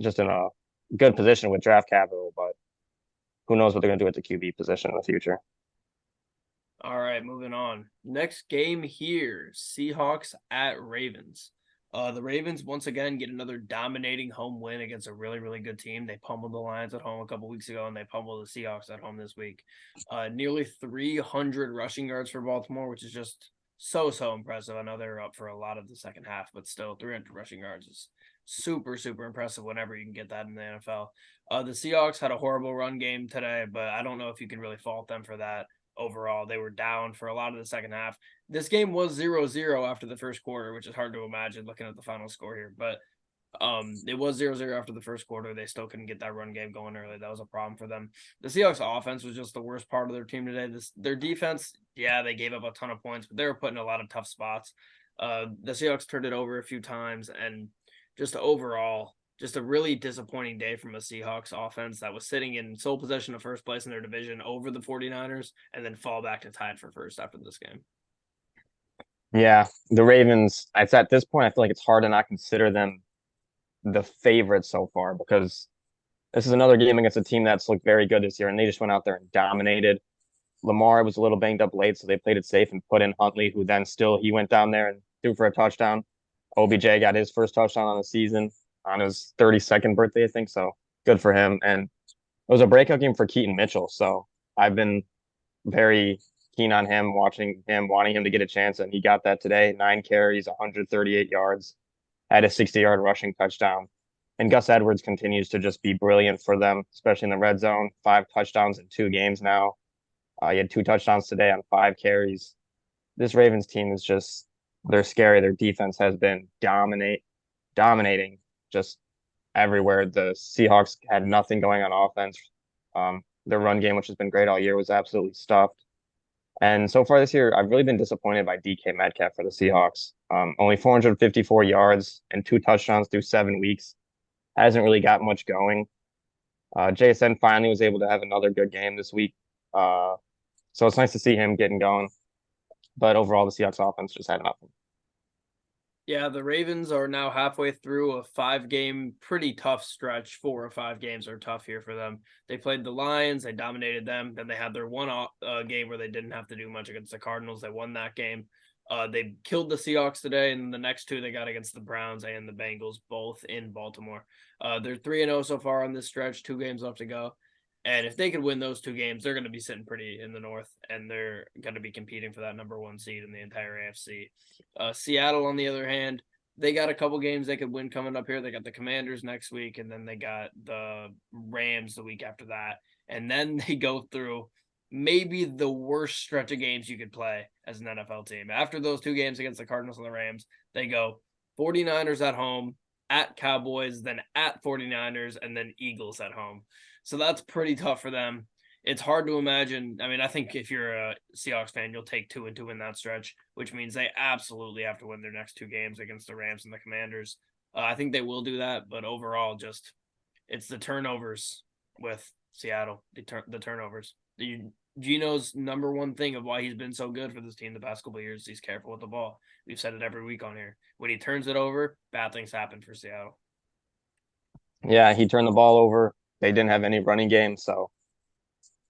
[SPEAKER 2] just in a good position with draft capital, but who knows what they're going to do at the QB position in the future.
[SPEAKER 1] All right, moving on. Next game here, Seahawks at Ravens. The Ravens once again get another dominating home win against a really, really good team. They pummeled the Lions at home a couple weeks ago, and they pummeled the Seahawks at home this week. Nearly 300 rushing yards for Baltimore, which is just so impressive. I know they're up for a lot of the second half, but still, 300 rushing yards is super impressive whenever you can get that in the NFL. The Seahawks had a horrible run game today, but I don't know if you can really fault them for that overall. They were down for a lot of the second half. This game was 0-0 after the first quarter, which is hard to imagine looking at the final score here. But it was 0-0 after the first quarter. They still couldn't get that run game going early. That was a problem for them. The Seahawks offense was just the worst part of their team today. Their defense, yeah, they gave up a ton of points, but they were put in a lot of tough spots. The Seahawks turned it over a few times, and just overall, just a really disappointing day from a Seahawks offense that was sitting in sole possession of first place in their division over the 49ers and then fall back to tied for first after this game.
[SPEAKER 2] Yeah, the Ravens, it's at this point, I feel like it's hard to not consider them the favorite so far because this is another game against a team that's looked very good this year, and they just went out there and dominated. Lamar was a little banged up late, so they played it safe and put in Huntley, who then still he went down there and threw for a touchdown. OBJ got his first touchdown on the season on his 32nd birthday, I think. So good for him. And it was a breakout game for Keaton Mitchell. So I've been very keen on him, watching him, wanting him to get a chance, and he got that today. 9 carries, 138 yards, had a 60-yard rushing touchdown. And Gus Edwards continues to just be brilliant for them, especially in the red zone. 5 touchdowns in 2 games now. He had 2 touchdowns today on 5 carries. This Ravens team is just they're scary. Their defense has been dominating just everywhere. The Seahawks had nothing going on offense. Their run game, which has been great all year, was absolutely stuffed. And so far this year, I've really been disappointed by DK Metcalf for the Seahawks. Only 454 yards and 2 touchdowns through 7 weeks. Hasn't really got much going. JSN finally was able to have another good game this week. So it's nice to see him getting going. But overall, the Seahawks offense just had nothing.
[SPEAKER 1] Yeah, the Ravens are now halfway through a 5-game, pretty tough stretch. 4 or 5 games are tough here for them. They played the Lions, they dominated them. Then they had their one game where they didn't have to do much against the Cardinals. They won that game. They killed the Seahawks today, and the next 2 they got against the Browns and the Bengals, both in Baltimore. They're 3-0 so far on this stretch, 2 games left to go. And if they could win those 2 games, they're going to be sitting pretty in the North, and they're going to be competing for that #1 seed in the entire AFC. Seattle, on the other hand, they got a couple games they could win coming up here. They got the Commanders next week, and then they got the Rams the week after that. And then they go through maybe the worst stretch of games you could play as an NFL team. After those 2 games against the Cardinals and the Rams, they go 49ers at home, at Cowboys, then at 49ers, and then Eagles at home. So that's pretty tough for them. It's hard to imagine. I mean, I think if you're a Seahawks fan, you'll take 2-2 in that stretch, which means they absolutely have to win their next 2 games against the Rams and the Commanders. I think they will do that, but overall, just it's the turnovers with Seattle, the turnovers. Gino's #1 thing of why he's been so good for this team the past couple of years, he's careful with the ball. We've said it every week on here. When he turns it over, bad things happen for Seattle.
[SPEAKER 2] Yeah, he turned the ball over. They didn't have any running game, so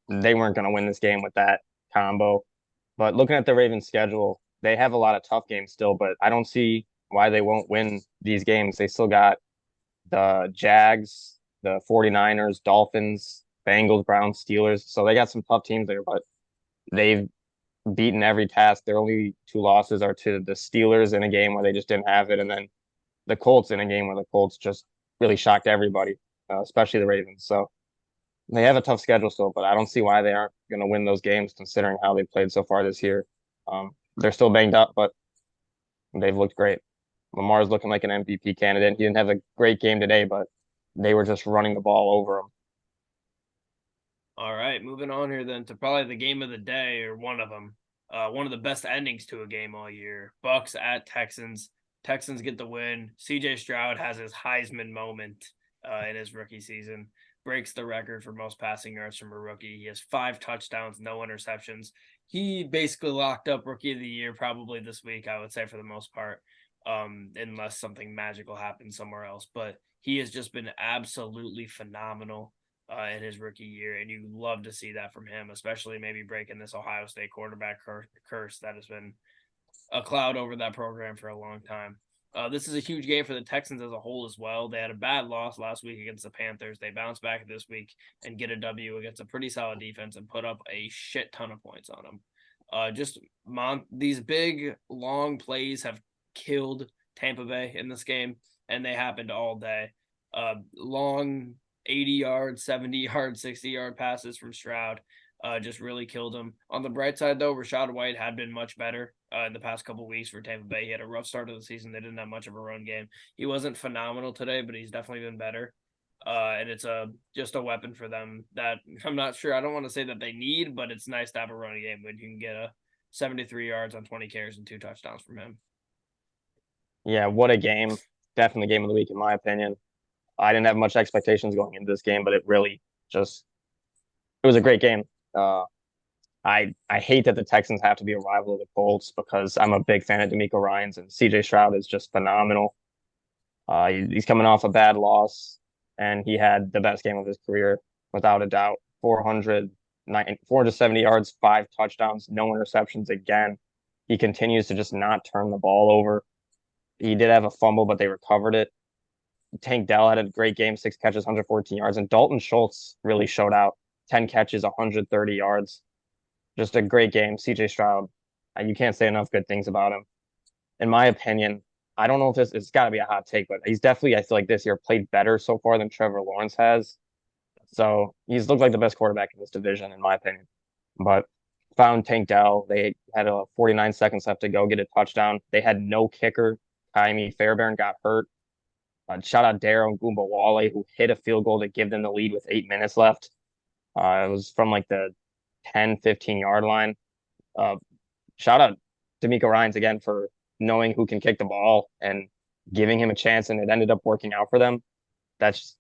[SPEAKER 2] they weren't going to win this game with that combo. But looking at the Ravens' schedule, they have a lot of tough games still, but I don't see why they won't win these games. They still got the Jags, the 49ers, Dolphins, Bengals, Browns, Steelers. So they got some tough teams there, but they've beaten every task. Their only 2 losses are to the Steelers in a game where they just didn't have it, and then the Colts in a game where the Colts just really shocked everybody, especially the Ravens. So they have a tough schedule still, but I don't see why they aren't going to win those games considering how they played so far this year. They're still banged up, but they've looked great. Lamar's looking like an MVP candidate. He didn't have a great game today, but they were just running the ball over him.
[SPEAKER 1] All right, moving on here then to probably the game of the day, or one of them. One of the best endings to a game all year. Bucks at Texans. Texans get the win. CJ Stroud has his Heisman moment in his rookie season. Breaks the record for most passing yards from a rookie. He has 5 touchdowns, no interceptions. He basically locked up Rookie of the Year probably this week, I would say, for the most part, unless something magical happens somewhere else. But he has just been absolutely phenomenal in his rookie year, and you love to see that from him, especially maybe breaking this Ohio State quarterback curse that has been a cloud over that program for a long time. This is a huge game for the Texans as a whole as well. They had a bad loss last week against the Panthers. They bounce back this week and get a W against a pretty solid defense and put up a shit ton of points on them. These big, long plays have killed Tampa Bay in this game, and they happened all day. Long 80-yard, 70-yard, 60-yard passes from Stroud just really killed him. On the bright side, though, Rachaad White had been much better in the past couple of weeks for Tampa Bay. He had a rough start of the season. They didn't have much of a run game. He wasn't phenomenal today, but he's definitely been better. And it's just a weapon for them that I'm not sure. I don't want to say that they need, but it's nice to have a running game when you can get a 73 yards on 20 carries and 2 touchdowns from him.
[SPEAKER 2] Yeah, what a game. Definitely game of the week, in my opinion. I didn't have much expectations going into this game, but it really just it was a great game. I hate that the Texans have to be a rival of the Colts because I'm a big fan of DeMeco Ryans, and CJ Stroud is just phenomenal. He's coming off a bad loss, and he had the best game of his career without a doubt. 470 yards, 5 touchdowns, no interceptions again. He continues to just not turn the ball over. He did have a fumble, but they recovered it. Tank Dell had a great game, 6 catches, 114 yards, and Dalton Schultz really showed out. 10 catches, 130 yards. Just a great game. CJ Stroud, you can't say enough good things about him. In my opinion, I don't know if it's got to be a hot take, but he's definitely, I feel like this year played better so far than Trevor Lawrence has. So he's looked like the best quarterback in this division, in my opinion. But found Tank Dell. They had 49 seconds left to go get a touchdown. They had no kicker. Kaimi Fairbairn got hurt. Shout out Darren Goombawale, who hit a field goal to give them the lead with 8 minutes left. It was from like the 10, 15-yard line. Uh, Shout out D'Amico Ryans again for knowing who can kick the ball and giving him a chance, and it ended up working out for them. That's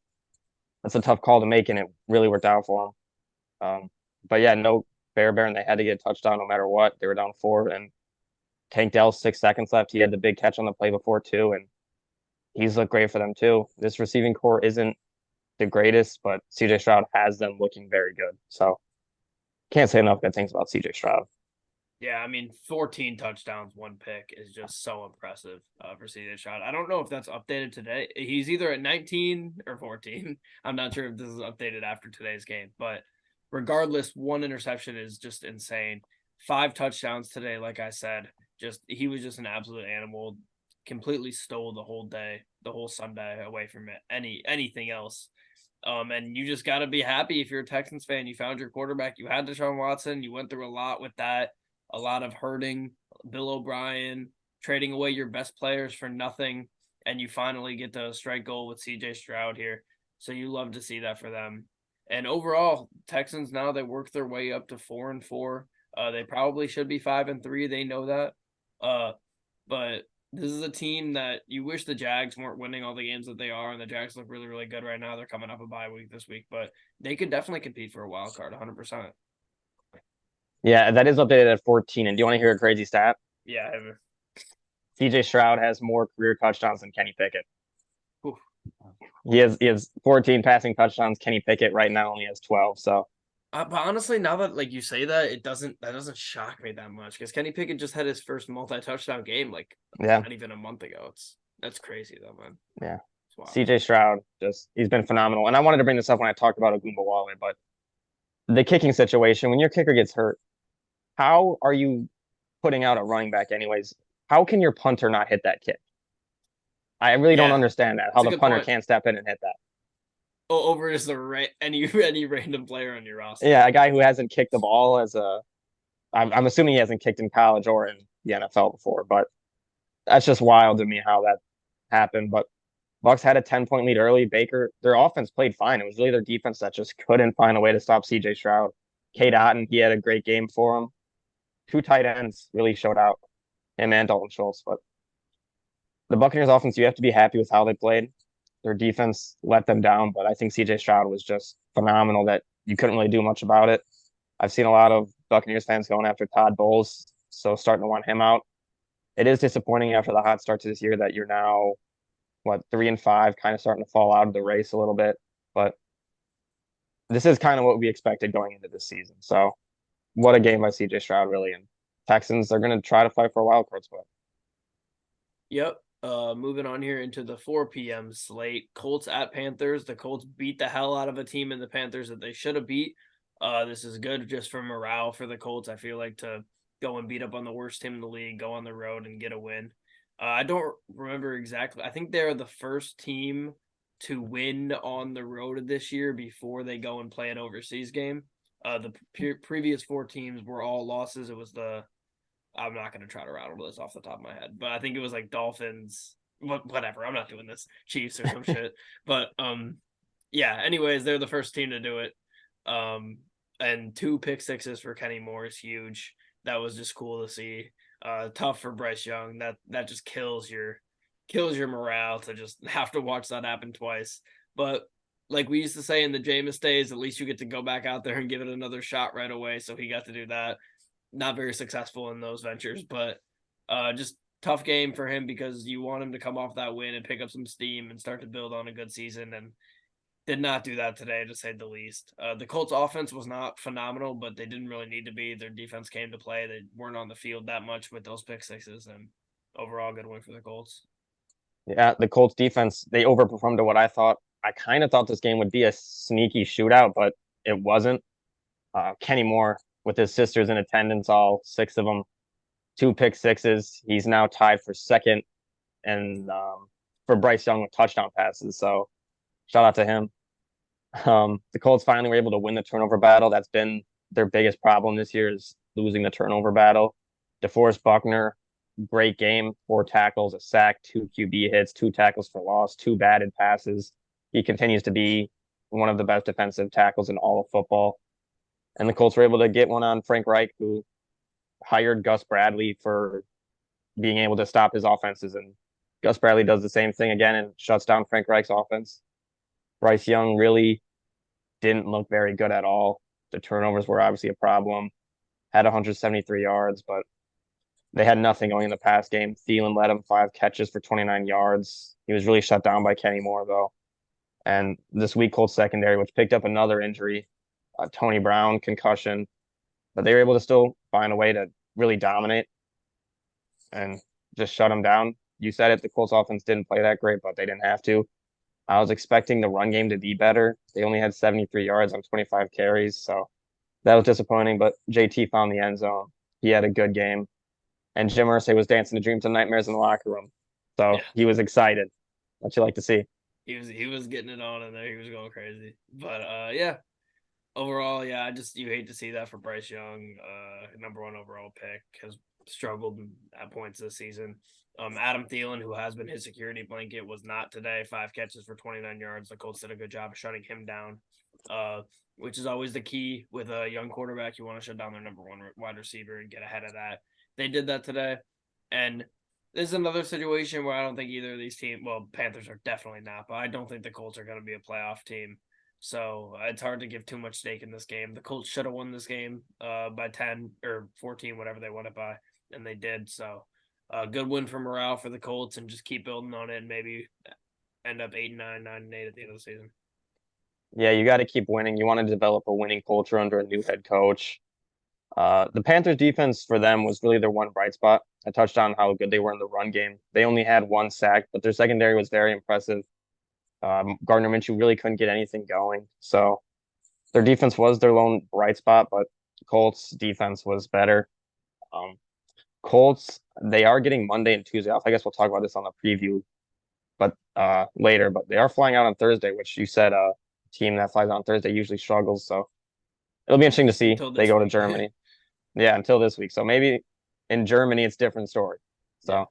[SPEAKER 2] that's a tough call to make, and it really worked out for them. But yeah, no Fairbairn. They had to get a touchdown no matter what. They were down 4, and Tank Dell 6 seconds left. He had the big catch on the play before too, and he's looked great for them too. This receiving core isn't the greatest, but CJ Stroud has them looking very good. So can't say enough good things about CJ Stroud.
[SPEAKER 1] Yeah, I mean, 14 touchdowns, 1 pick is just so impressive for CJ Stroud. I don't know if that's updated today. He's either at 19 or 14. I'm not sure if this is updated after today's game, but regardless, 1 interception is just insane. 5 touchdowns today, like I said. He was just an absolute animal. Completely stole the whole day, the whole Sunday away from anything else. And you just got to be happy if you're a Texans fan. You found your quarterback. You had Deshaun Watson. You went through a lot with that. A lot of hurting, Bill O'Brien, trading away your best players for nothing, and you finally get to strike gold with CJ Stroud here. So you love to see that for them. And overall, Texans now they work their way up to 4-4. They probably should be 5-3. They know that. But this is a team that you wish the Jags weren't winning all the games that they are, and the Jags look really, really good right now. They're coming up a bye week this week, but they could definitely compete for a wild card, 100%.
[SPEAKER 2] Yeah, that is updated at 14. And do you want to hear a crazy stat?
[SPEAKER 1] Yeah.
[SPEAKER 2] CJ Stroud has more career touchdowns than Kenny Pickett.
[SPEAKER 1] Oof.
[SPEAKER 2] He has 14 passing touchdowns. Kenny Pickett right now only has 12. So
[SPEAKER 1] But honestly, now that like you say that, that doesn't shock me that much because Kenny Pickett just had his first multi-touchdown game like
[SPEAKER 2] yeah,
[SPEAKER 1] not even a month ago. That's crazy though, man.
[SPEAKER 2] yeah.
[SPEAKER 1] Wow.
[SPEAKER 2] CJ Stroud he's been phenomenal. And I wanted to bring this up when I talked about Wale, but the kicking situation, when your kicker gets hurt, how are you putting out a running back anyways? How can your punter not hit that kick? I really don't
[SPEAKER 1] Yeah,
[SPEAKER 2] understand that. How
[SPEAKER 1] that's a
[SPEAKER 2] the
[SPEAKER 1] good
[SPEAKER 2] punter
[SPEAKER 1] point.
[SPEAKER 2] can't step in and hit that.
[SPEAKER 1] Over just any random player on your roster.
[SPEAKER 2] Yeah, a guy who hasn't kicked the ball I'm assuming he hasn't kicked in college or in the NFL before, but that's just wild to me how that happened. But Bucks had a 10-point lead early. Baker, their offense played fine. It was really their defense that just couldn't find a way to stop CJ Stroud. Cade Otton, he had a great game for him. 2 tight ends really showed out, him and Dalton Schultz. But the Buccaneers offense, you have to be happy with how they played. Their defense let them down, but I think CJ Stroud was just phenomenal that you couldn't really do much about it. I've seen a lot of Buccaneers fans going after Todd Bowles, so starting to want him out. It is disappointing after the hot start to this year that you're now, 3-5, kind of starting to fall out of the race a little bit. But this is kind of what we expected going into this season. So what a game by CJ Stroud, really. And Texans are going to try to fight for a wild card spot.
[SPEAKER 1] Yep. Moving on here into the 4 p.m. slate. Colts at Panthers. The Colts beat the hell out of a team in the Panthers that they should have beat. This is good just for morale for the Colts. I feel like to go and beat up on the worst team in the league, go on the road and get a win. I don't remember exactly. I think they're the first team to win on the road this year before they go and play an overseas game. The previous 4 teams were all losses. It was I'm not going to try to rattle this off the top of my head, but I think it was like Dolphins, whatever. I'm not doing this, Chiefs or some shit. But yeah. Anyways, they're the first team to do it. And 2 pick sixes for Kenny Moore is huge. That was just cool to see. Tough for Bryce Young. That just kills your morale to just have to watch that happen twice. But like we used to say in the Jameis days, at least you get to go back out there and give it another shot right away. So he got to do that. Not very successful in those ventures, but just tough game for him because you want him to come off that win and pick up some steam and start to build on a good season, and did not do that today, to say the least. The Colts offense was not phenomenal, but they didn't really need to be. Their defense came to play. They weren't on the field that much with those pick sixes, and overall good win for the Colts.
[SPEAKER 2] Yeah, the Colts defense, they overperformed to what I thought. I kind of thought this game would be a sneaky shootout, but it wasn't. Kenny Moore with his sisters in attendance, all six of them, two pick sixes. He's now tied for second and for Bryce Young with touchdown passes. So shout out to him. The Colts finally were able to win the turnover battle. That's been their biggest problem this year is losing the turnover battle. DeForest Buckner, great game, 4 tackles, a sack, 2 QB hits, 2 tackles for loss, 2 batted passes. He continues to be one of the best defensive tackles in all of football. And the Colts were able to get one on Frank Reich, who hired Gus Bradley for being able to stop his offenses. And Gus Bradley does the same thing again and shuts down Frank Reich's offense. Bryce Young really didn't look very good at all. The turnovers were obviously a problem. Had 173 yards, but they had nothing going in the pass game. Thielen led him 5 catches for 29 yards. He was really shut down by Kenny Moore, though. And this week, Colts secondary, which picked up another injury, Tony Brown, concussion, but they were able to still find a way to really dominate and just shut him down. You said it, the Colts offense didn't play that great, but they didn't have to. I was expecting the run game to be better. They only had 73 yards on 25 carries, so that was disappointing, but JT found the end zone. He had a good game. And Jim Irsay was dancing to dreams and nightmares in the locker room. So
[SPEAKER 1] Yeah,
[SPEAKER 2] he was excited. What you like to see.
[SPEAKER 1] he was getting it on in there. He was going crazy. But yeah, overall, yeah, you hate to see that for Bryce Young. Number one overall pick has struggled at points this season. Adam Thielen, who has been his security blanket, was not today. 5 catches for 29 yards. The Colts did a good job of shutting him down. Which is always the key with a young quarterback. You want to shut down their number one wide receiver and get ahead of that. They did that today. And this is another situation where I don't think either of these teams, well, Panthers are definitely not, but I don't think the Colts are going to be a playoff team. So it's hard to give too much stake in this game. The Colts should have won this game by 10 or 14, whatever they won it by, and they did. So good win for morale for the Colts and just keep building on it and maybe end up 8-9, 9-8 at the end of the season.
[SPEAKER 2] Yeah, you got to keep winning. You want to develop a winning culture under a new head coach. The Panthers defense for them was really their one bright spot. I touched on how good they were in the run game. They only had 1 sack, but their secondary was very impressive. Gardner Minshew really couldn't get anything going. So their defense was their lone bright spot, but Colts defense was better. Colts, they are getting Monday and Tuesday off. I guess we'll talk about this on the preview, but later. But they are flying out on Thursday, which you said a team that flies out on Thursday usually struggles. So it'll be interesting to see.
[SPEAKER 1] Until
[SPEAKER 2] They
[SPEAKER 1] this
[SPEAKER 2] go to
[SPEAKER 1] week.
[SPEAKER 2] Germany. Yeah, until this week. So maybe in Germany it's a different story. So
[SPEAKER 1] Yeah.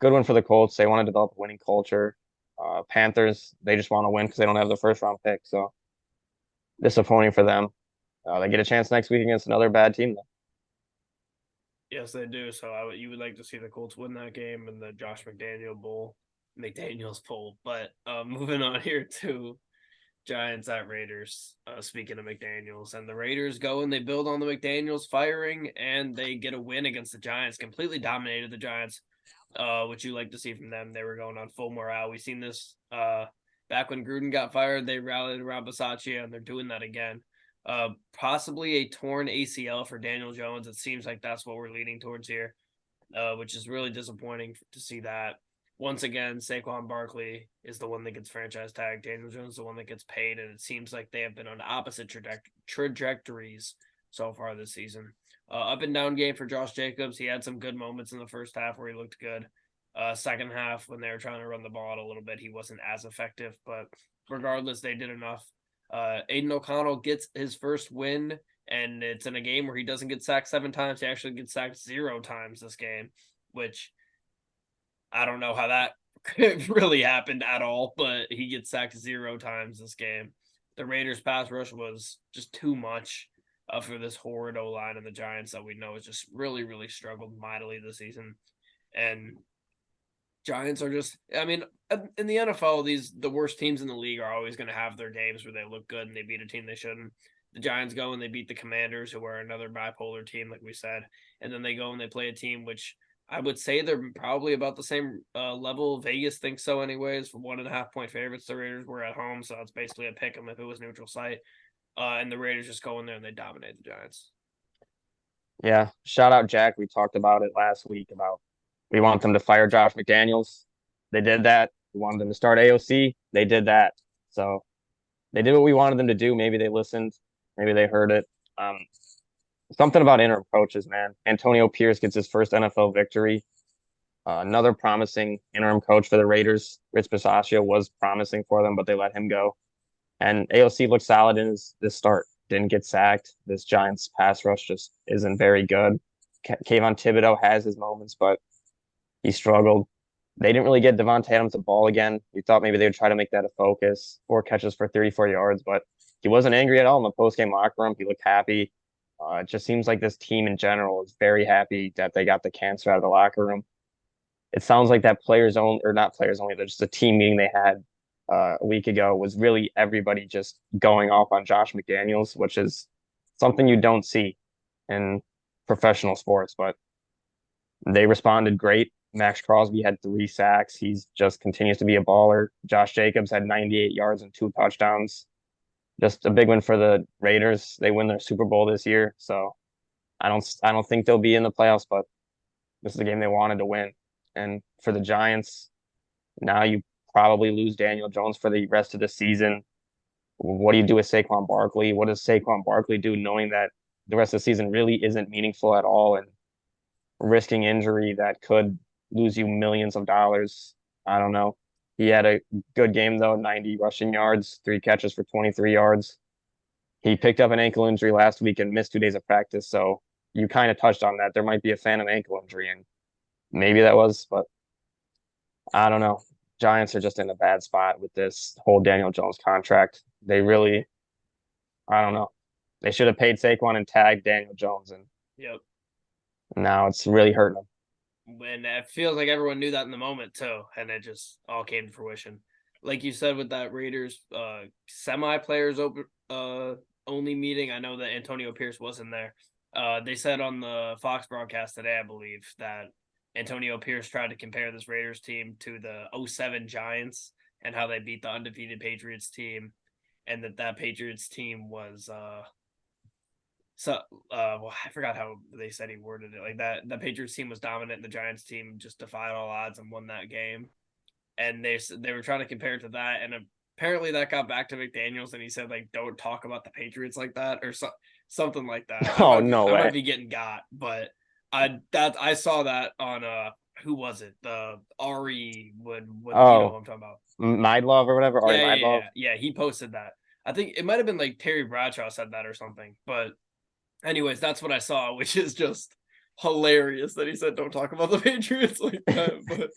[SPEAKER 2] good one for the Colts. They want to develop a winning culture. Panthers, they just want to win because they don't have the first round pick. So disappointing for them. They get a chance next week against another bad team, though.
[SPEAKER 1] Yes, they do. So you would like to see the Colts win that game and the Josh McDaniels Bowl. But moving on here to Giants at Raiders. Speaking of McDaniels, and the Raiders go and they build on the McDaniels firing, and they get a win against the Giants. Completely dominated the Giants, which you like to see from them. They were going on full morale. We've seen this back when Gruden got fired. They rallied around Bisaccia, and they're doing that again. Possibly a torn ACL for Daniel Jones. It seems like that's what we're leaning towards here, which is really disappointing to see that. Once again, Saquon Barkley is the one that gets franchise tagged. Daniel Jones is the one that gets paid, and it seems like they have been on opposite trajectories so far this season. Up and down game for Josh Jacobs. He had some good moments in the first half where he looked good. Second half, when they were trying to run the ball out a little bit, he wasn't as effective. But regardless, they did enough. Aiden O'Connell gets his first win, and it's in a game where he doesn't get sacked 7 times. He actually gets sacked 0 times this game, which I don't know how that really happened at all, but he gets sacked 0 times this game. The Raiders' pass rush was just too much for this horrid O-line and the Giants that we know has just really, really struggled mightily this season. And Giants are just, I mean, in the NFL, the worst teams in the league are always going to have their games where they look good and they beat a team they shouldn't. The Giants go and they beat the Commanders, who are another bipolar team, like we said. And then they go and they play a team which I would say they're probably about the same level. Vegas thinks so anyways. For 1.5-point favorites, the Raiders were at home, so it's basically a pick 'em if it was neutral site. And the Raiders just go in there and they dominate the Giants.
[SPEAKER 2] Yeah, shout out Jack. We talked about it last week about we want them to fire Josh McDaniels. They did that. We wanted them to start AOC. They did that. So they did what we wanted them to do. Maybe they listened. Maybe they heard it. Something about interim coaches, man. Antonio Pierce gets his first NFL victory. Another promising interim coach for the Raiders. Rich Bisaccia was promising for them, but they let him go. And AOC looked solid in this start. Didn't get sacked. This Giants pass rush just isn't very good. Kayvon Thibodeau has his moments, but he struggled. They didn't really get Devontae Adams the ball again. You thought maybe they would try to make that a focus. 4 catches for 34 yards, but he wasn't angry at all in the post-game locker room. He looked happy. It just seems like this team in general is very happy that they got the cancer out of the locker room. It sounds like that players only, or not players only, but just a team meeting they had a week ago was really everybody just going off on Josh McDaniels, which is something you don't see in professional sports. But they responded great. Max Crosby had 3 sacks. He's just continues to be a baller. Josh Jacobs had 98 yards and 2 touchdowns. Just a big win for the Raiders. They win their Super Bowl this year, so I don't think they'll be in the playoffs, but this is a game they wanted to win. And for the Giants, now you probably lose Daniel Jones for the rest of the season. What do you do with Saquon Barkley? What does Saquon Barkley do knowing that the rest of the season really isn't meaningful at all and risking injury that could lose you millions of dollars? I don't know. He had a good game though, 90 rushing yards, 3 catches for 23 yards. He picked up an ankle injury last week and missed 2 days of practice. So you kind of touched on that. There might be a phantom ankle injury, and maybe that was, but I don't know. Giants are just in a bad spot with this whole Daniel Jones contract. They really, I don't know. They should have paid Saquon and tagged Daniel Jones, and
[SPEAKER 1] Yep.
[SPEAKER 2] now it's really hurting them.
[SPEAKER 1] When it feels like everyone knew that in the moment too, and it just all came to fruition. Like you said with that Raiders semi players open only meeting, I know that Antonio Pierce wasn't there. They said on the Fox broadcast today, I believe, that Antonio Pierce tried to compare this Raiders team to the 07 Giants and how they beat the undefeated Patriots team, and that Patriots team was well, I forgot how they said he worded it. Like that, the Patriots team was dominant, and the Giants team just defied all odds and won that game. And they were trying to compare it to that, and apparently that got back to McDaniels, and he said like, "Don't talk about the Patriots like that," or something like that.
[SPEAKER 2] Oh, no
[SPEAKER 1] I might
[SPEAKER 2] way.
[SPEAKER 1] be getting got, but I saw that on who was it? The Ari would you know who
[SPEAKER 2] Oh,
[SPEAKER 1] I'm talking about?
[SPEAKER 2] Love or whatever, Ari Love.
[SPEAKER 1] Yeah. He posted that. I think it might have been like Terry Bradshaw said that or something, but anyways, that's what I saw, which is just hilarious that he said don't talk about the Patriots like that.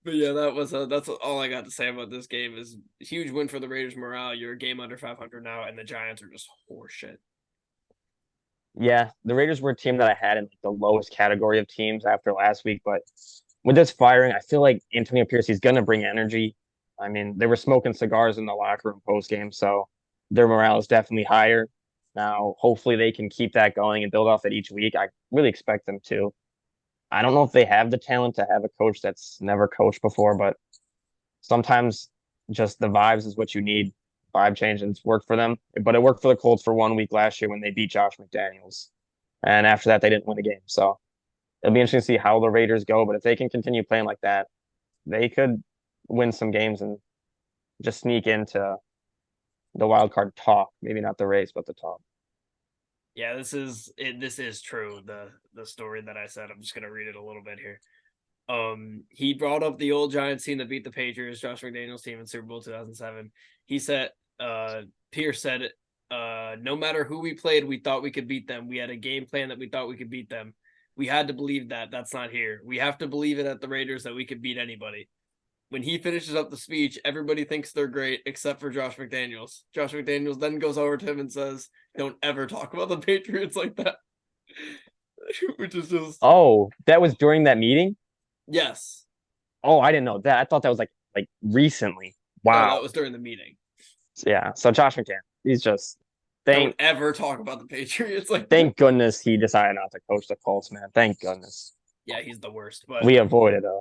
[SPEAKER 1] But yeah, that's all I got to say about this game. Is huge win for the Raiders morale. You're a game under 500 now, and the Giants are just horseshit.
[SPEAKER 2] Yeah, the Raiders were a team that I had in the lowest category of teams after last week, but with this firing, I feel like Antonio Pierce, he's going to bring energy. I mean, they were smoking cigars in the locker room post game, so their morale is definitely higher. Now, hopefully, they can keep that going and build off that each week. I really expect them to. I don't know if they have the talent to have a coach that's never coached before, but sometimes just the vibes is what you need. Vibe change, and it's worked for them. But it worked for the Colts for 1 week last year when they beat Josh McDaniels. And after that, they didn't win a game. So it'll be interesting to see how the Raiders go. But if they can continue playing like that, they could win some games and just sneak into the wild card talk. Maybe not the race, but the talk.
[SPEAKER 1] Yeah, this is it. This is true. The story that I said. I'm just gonna read it a little bit here. He brought up the old Giants team that beat the Patriots, Josh McDaniels team in Super Bowl 2007. He said, Pierce said, no matter who we played, we thought we could beat them. We had a game plan that we thought we could beat them. We had to believe that. That's not here. We have to believe it at the Raiders that we could beat anybody. When he finishes up the speech, everybody thinks they're great except for Josh McDaniels. Josh McDaniels then goes over to him and says, don't ever talk about the Patriots like that. Which is just,
[SPEAKER 2] Oh, that was during that meeting?
[SPEAKER 1] yes.
[SPEAKER 2] Oh, I didn't know that. I thought that was like recently.
[SPEAKER 1] No, that
[SPEAKER 2] Wow.
[SPEAKER 1] was during the meeting.
[SPEAKER 2] Yeah. So Josh McCann, he's just
[SPEAKER 1] Don't
[SPEAKER 2] thank
[SPEAKER 1] ever talk about the Patriots like that.
[SPEAKER 2] thank goodness he decided not to coach the Colts, man. Thank goodness.
[SPEAKER 1] Yeah, he's the worst. But
[SPEAKER 2] We avoided a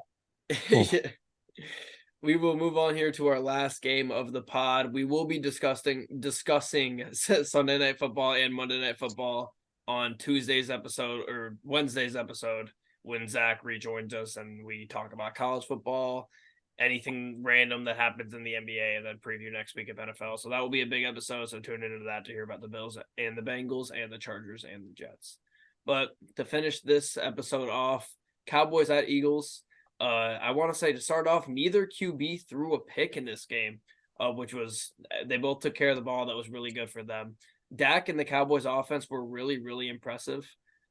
[SPEAKER 1] we will move on here to our last game of the pod. We will be discussing Sunday Night Football and Monday Night Football on Tuesday's episode or Wednesday's episode when Zach rejoins us and we talk about college football anything random that happens in the NBA, and then preview next week of NFL. So that will be a big episode. So tune into that to hear about the Bills and the Bengals and the Chargers and the Jets. But to finish this episode off, Cowboys at Eagles. I want to say to start off, neither QB threw a pick in this game, which was they both took care of the ball. That was really good for them. Dak and the Cowboys offense were really, really impressive.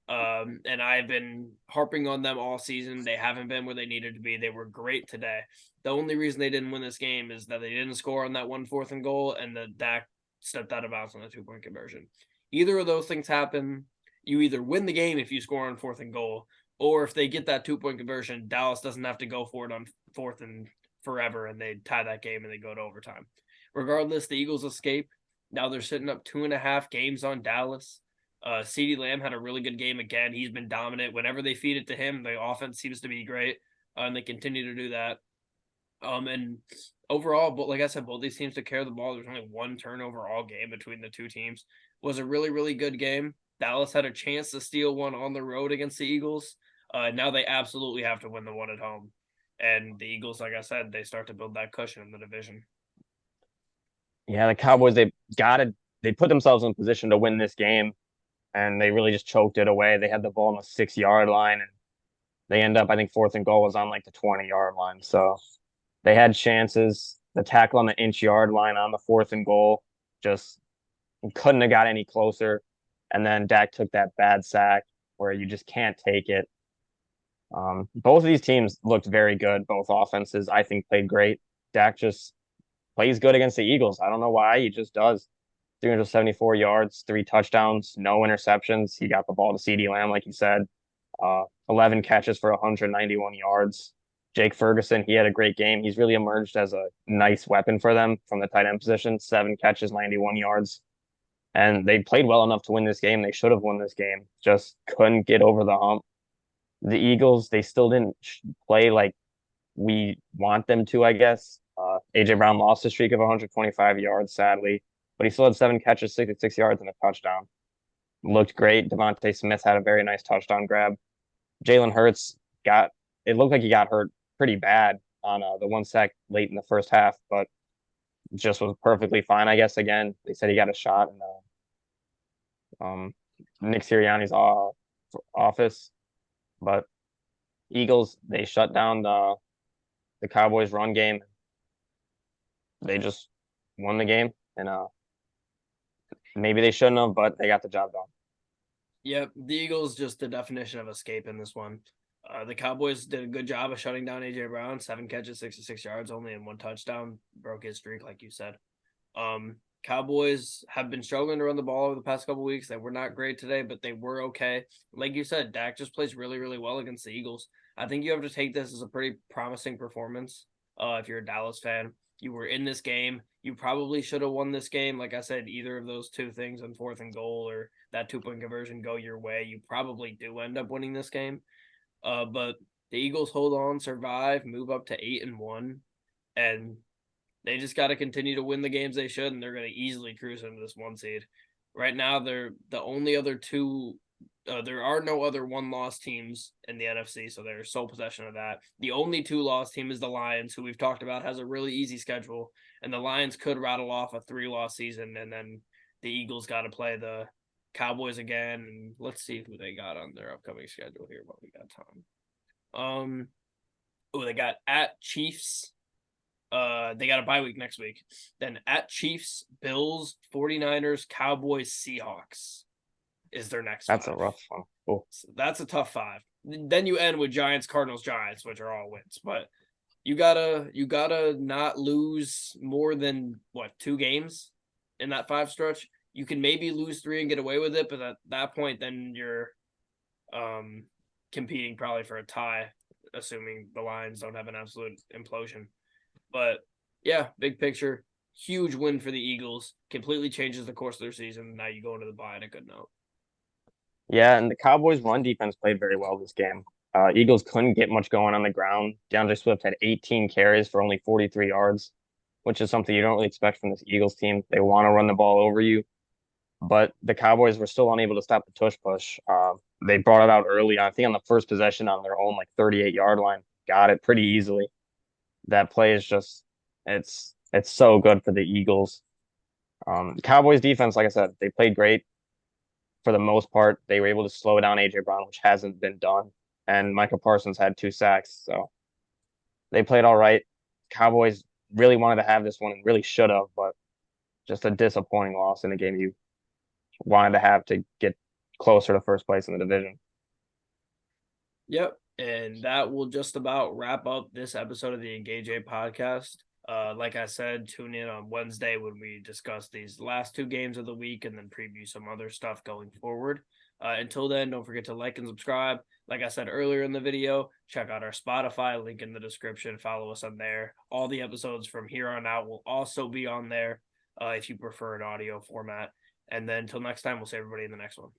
[SPEAKER 1] And I've been harping on them all season. They haven't been where they needed to be. They were great today. The only reason they didn't win this game is that they didn't score on that 1 4th and goal, and the Dak stepped out of bounds on the 2-point conversion. Either of those things happen, you either win the game if you score on 4th and goal, or if they get that 2-point conversion, Dallas doesn't have to go for it on 4th and forever, and they tie that game and they go to overtime. Regardless, the Eagles escape. Now they're sitting up 2.5 games on Dallas. CeeDee Lamb had a really good game again. He's been dominant. Whenever they feed it to him, the offense seems to be great, and they continue to do that. And overall, but like I said, both these teams took care of the ball. There's only one turnover all game between the two teams. It was a really, really good game. Dallas had a chance to steal one on the road against the Eagles. Now they absolutely have to win the one at home. And the Eagles, like I said, they start to build that cushion in the division.
[SPEAKER 2] Yeah, the Cowboys, they put themselves in position to win this game, and they really just choked it away. They had the ball on the 6-yard line, and they end up, I think 4th and goal was on like the 20-yard line. So they had chances. The tackle on the inch-yard line on the 4th and goal just couldn't have got any closer. And then Dak took that bad sack where you just can't take it. Both of these teams looked very good. Both offenses, I think, played great. Dak just plays good against the Eagles. I don't know why. He just does. 374 yards, 3 touchdowns, no interceptions. He got the ball to CeeDee Lamb, like you said. 11 catches for 191 yards. Jake Ferguson, he had a great game. He's really emerged as a nice weapon for them from the tight end position. 7 catches, 91 yards. And they played well enough to win this game. They should have won this game. Just couldn't get over the hump. The Eagles, they still didn't play like we want them to, I guess. AJ Brown lost a streak of 125 yards, sadly, but he still had 7 catches, 66 yards, and a touchdown. Looked great. Devontae Smith had a very nice touchdown grab. Jalen Hurts it looked like he got hurt pretty bad on the 1 sack late in the first half, but just was perfectly fine, I guess. Again, they said he got a shot in Nick Sirianni's office, but Eagles, they shut down the Cowboys run game. They just won the game, and maybe they shouldn't have, but they got the job done.
[SPEAKER 1] Yep, the Eagles just the definition of escape in this one. The Cowboys did a good job of shutting down AJ Brown. 7 catches, 66 yards, only in 1 touchdown. Broke his streak, like you said. Cowboys have been struggling to run the ball over the past couple weeks. They were not great today, but they were okay. Like you said, Dak just plays really, really well against the Eagles. I think you have to take this as a pretty promising performance. If you're a Dallas fan, you were in this game. You probably should have won this game. Like I said, either of those two things on 4th and goal or that 2-point conversion go your way. You probably do end up winning this game. But the Eagles hold on, survive, move up to 8-1, and they just got to continue to win the games they should, and they're going to easily cruise into this 1 seed. Right now, they're the only other two. There are no other 1-loss teams in the NFC, so they're sole possession of that. The only 2-loss team is the Lions, who we've talked about has a really easy schedule, and the Lions could rattle off a 3-loss season, and then the Eagles got to play the Cowboys again, and let's see who they got on their upcoming schedule here while we got time. They got at Chiefs. They got a bye week next week. Then at Chiefs, Bills, 49ers, Cowboys, Seahawks is their next.
[SPEAKER 2] That's
[SPEAKER 1] 5.
[SPEAKER 2] a rough one. Cool.
[SPEAKER 1] So that's a tough 5. Then you end with Giants, Cardinals, Giants, which are all wins. But you gotta not lose more than 2 games in that 5 stretch. You can maybe lose 3 and get away with it, but at that point, then you're competing probably for a tie, assuming the Lions don't have an absolute implosion. But yeah, big picture, huge win for the Eagles. Completely changes the course of their season. Now you go into the bye on a good note.
[SPEAKER 2] Yeah, and the Cowboys' run defense played very well this game. Eagles couldn't get much going on the ground. DeAndre Swift had 18 carries for only 43 yards, which is something you don't really expect from this Eagles team. They want to run the ball over you, but the Cowboys were still unable to stop the tush push. They brought it out early, I think on the first possession on their own 38-yard line. Got it pretty easily. that play is just it's so good for the Eagles. Cowboys defense, like I said, they played great for the most part. They were able to slow down AJ Brown, which hasn't been done. And Micah Parsons had 2 sacks, so they played all right. Cowboys really wanted to have this one and really should have, but just a disappointing loss in a game you wanted to have to get closer to first place in the division.
[SPEAKER 1] Yep. And that will just about wrap up this episode of the Engage A podcast. Like I said, tune in on Wednesday when we discuss these last 2 games of the week and then preview some other stuff going forward. Until then, don't forget to like and subscribe. Like I said earlier in the video, check out our Spotify, link in the description. Follow us on there. All the episodes from here on out will also be on there if you prefer an audio format. And then until next time, we'll see everybody in the next one.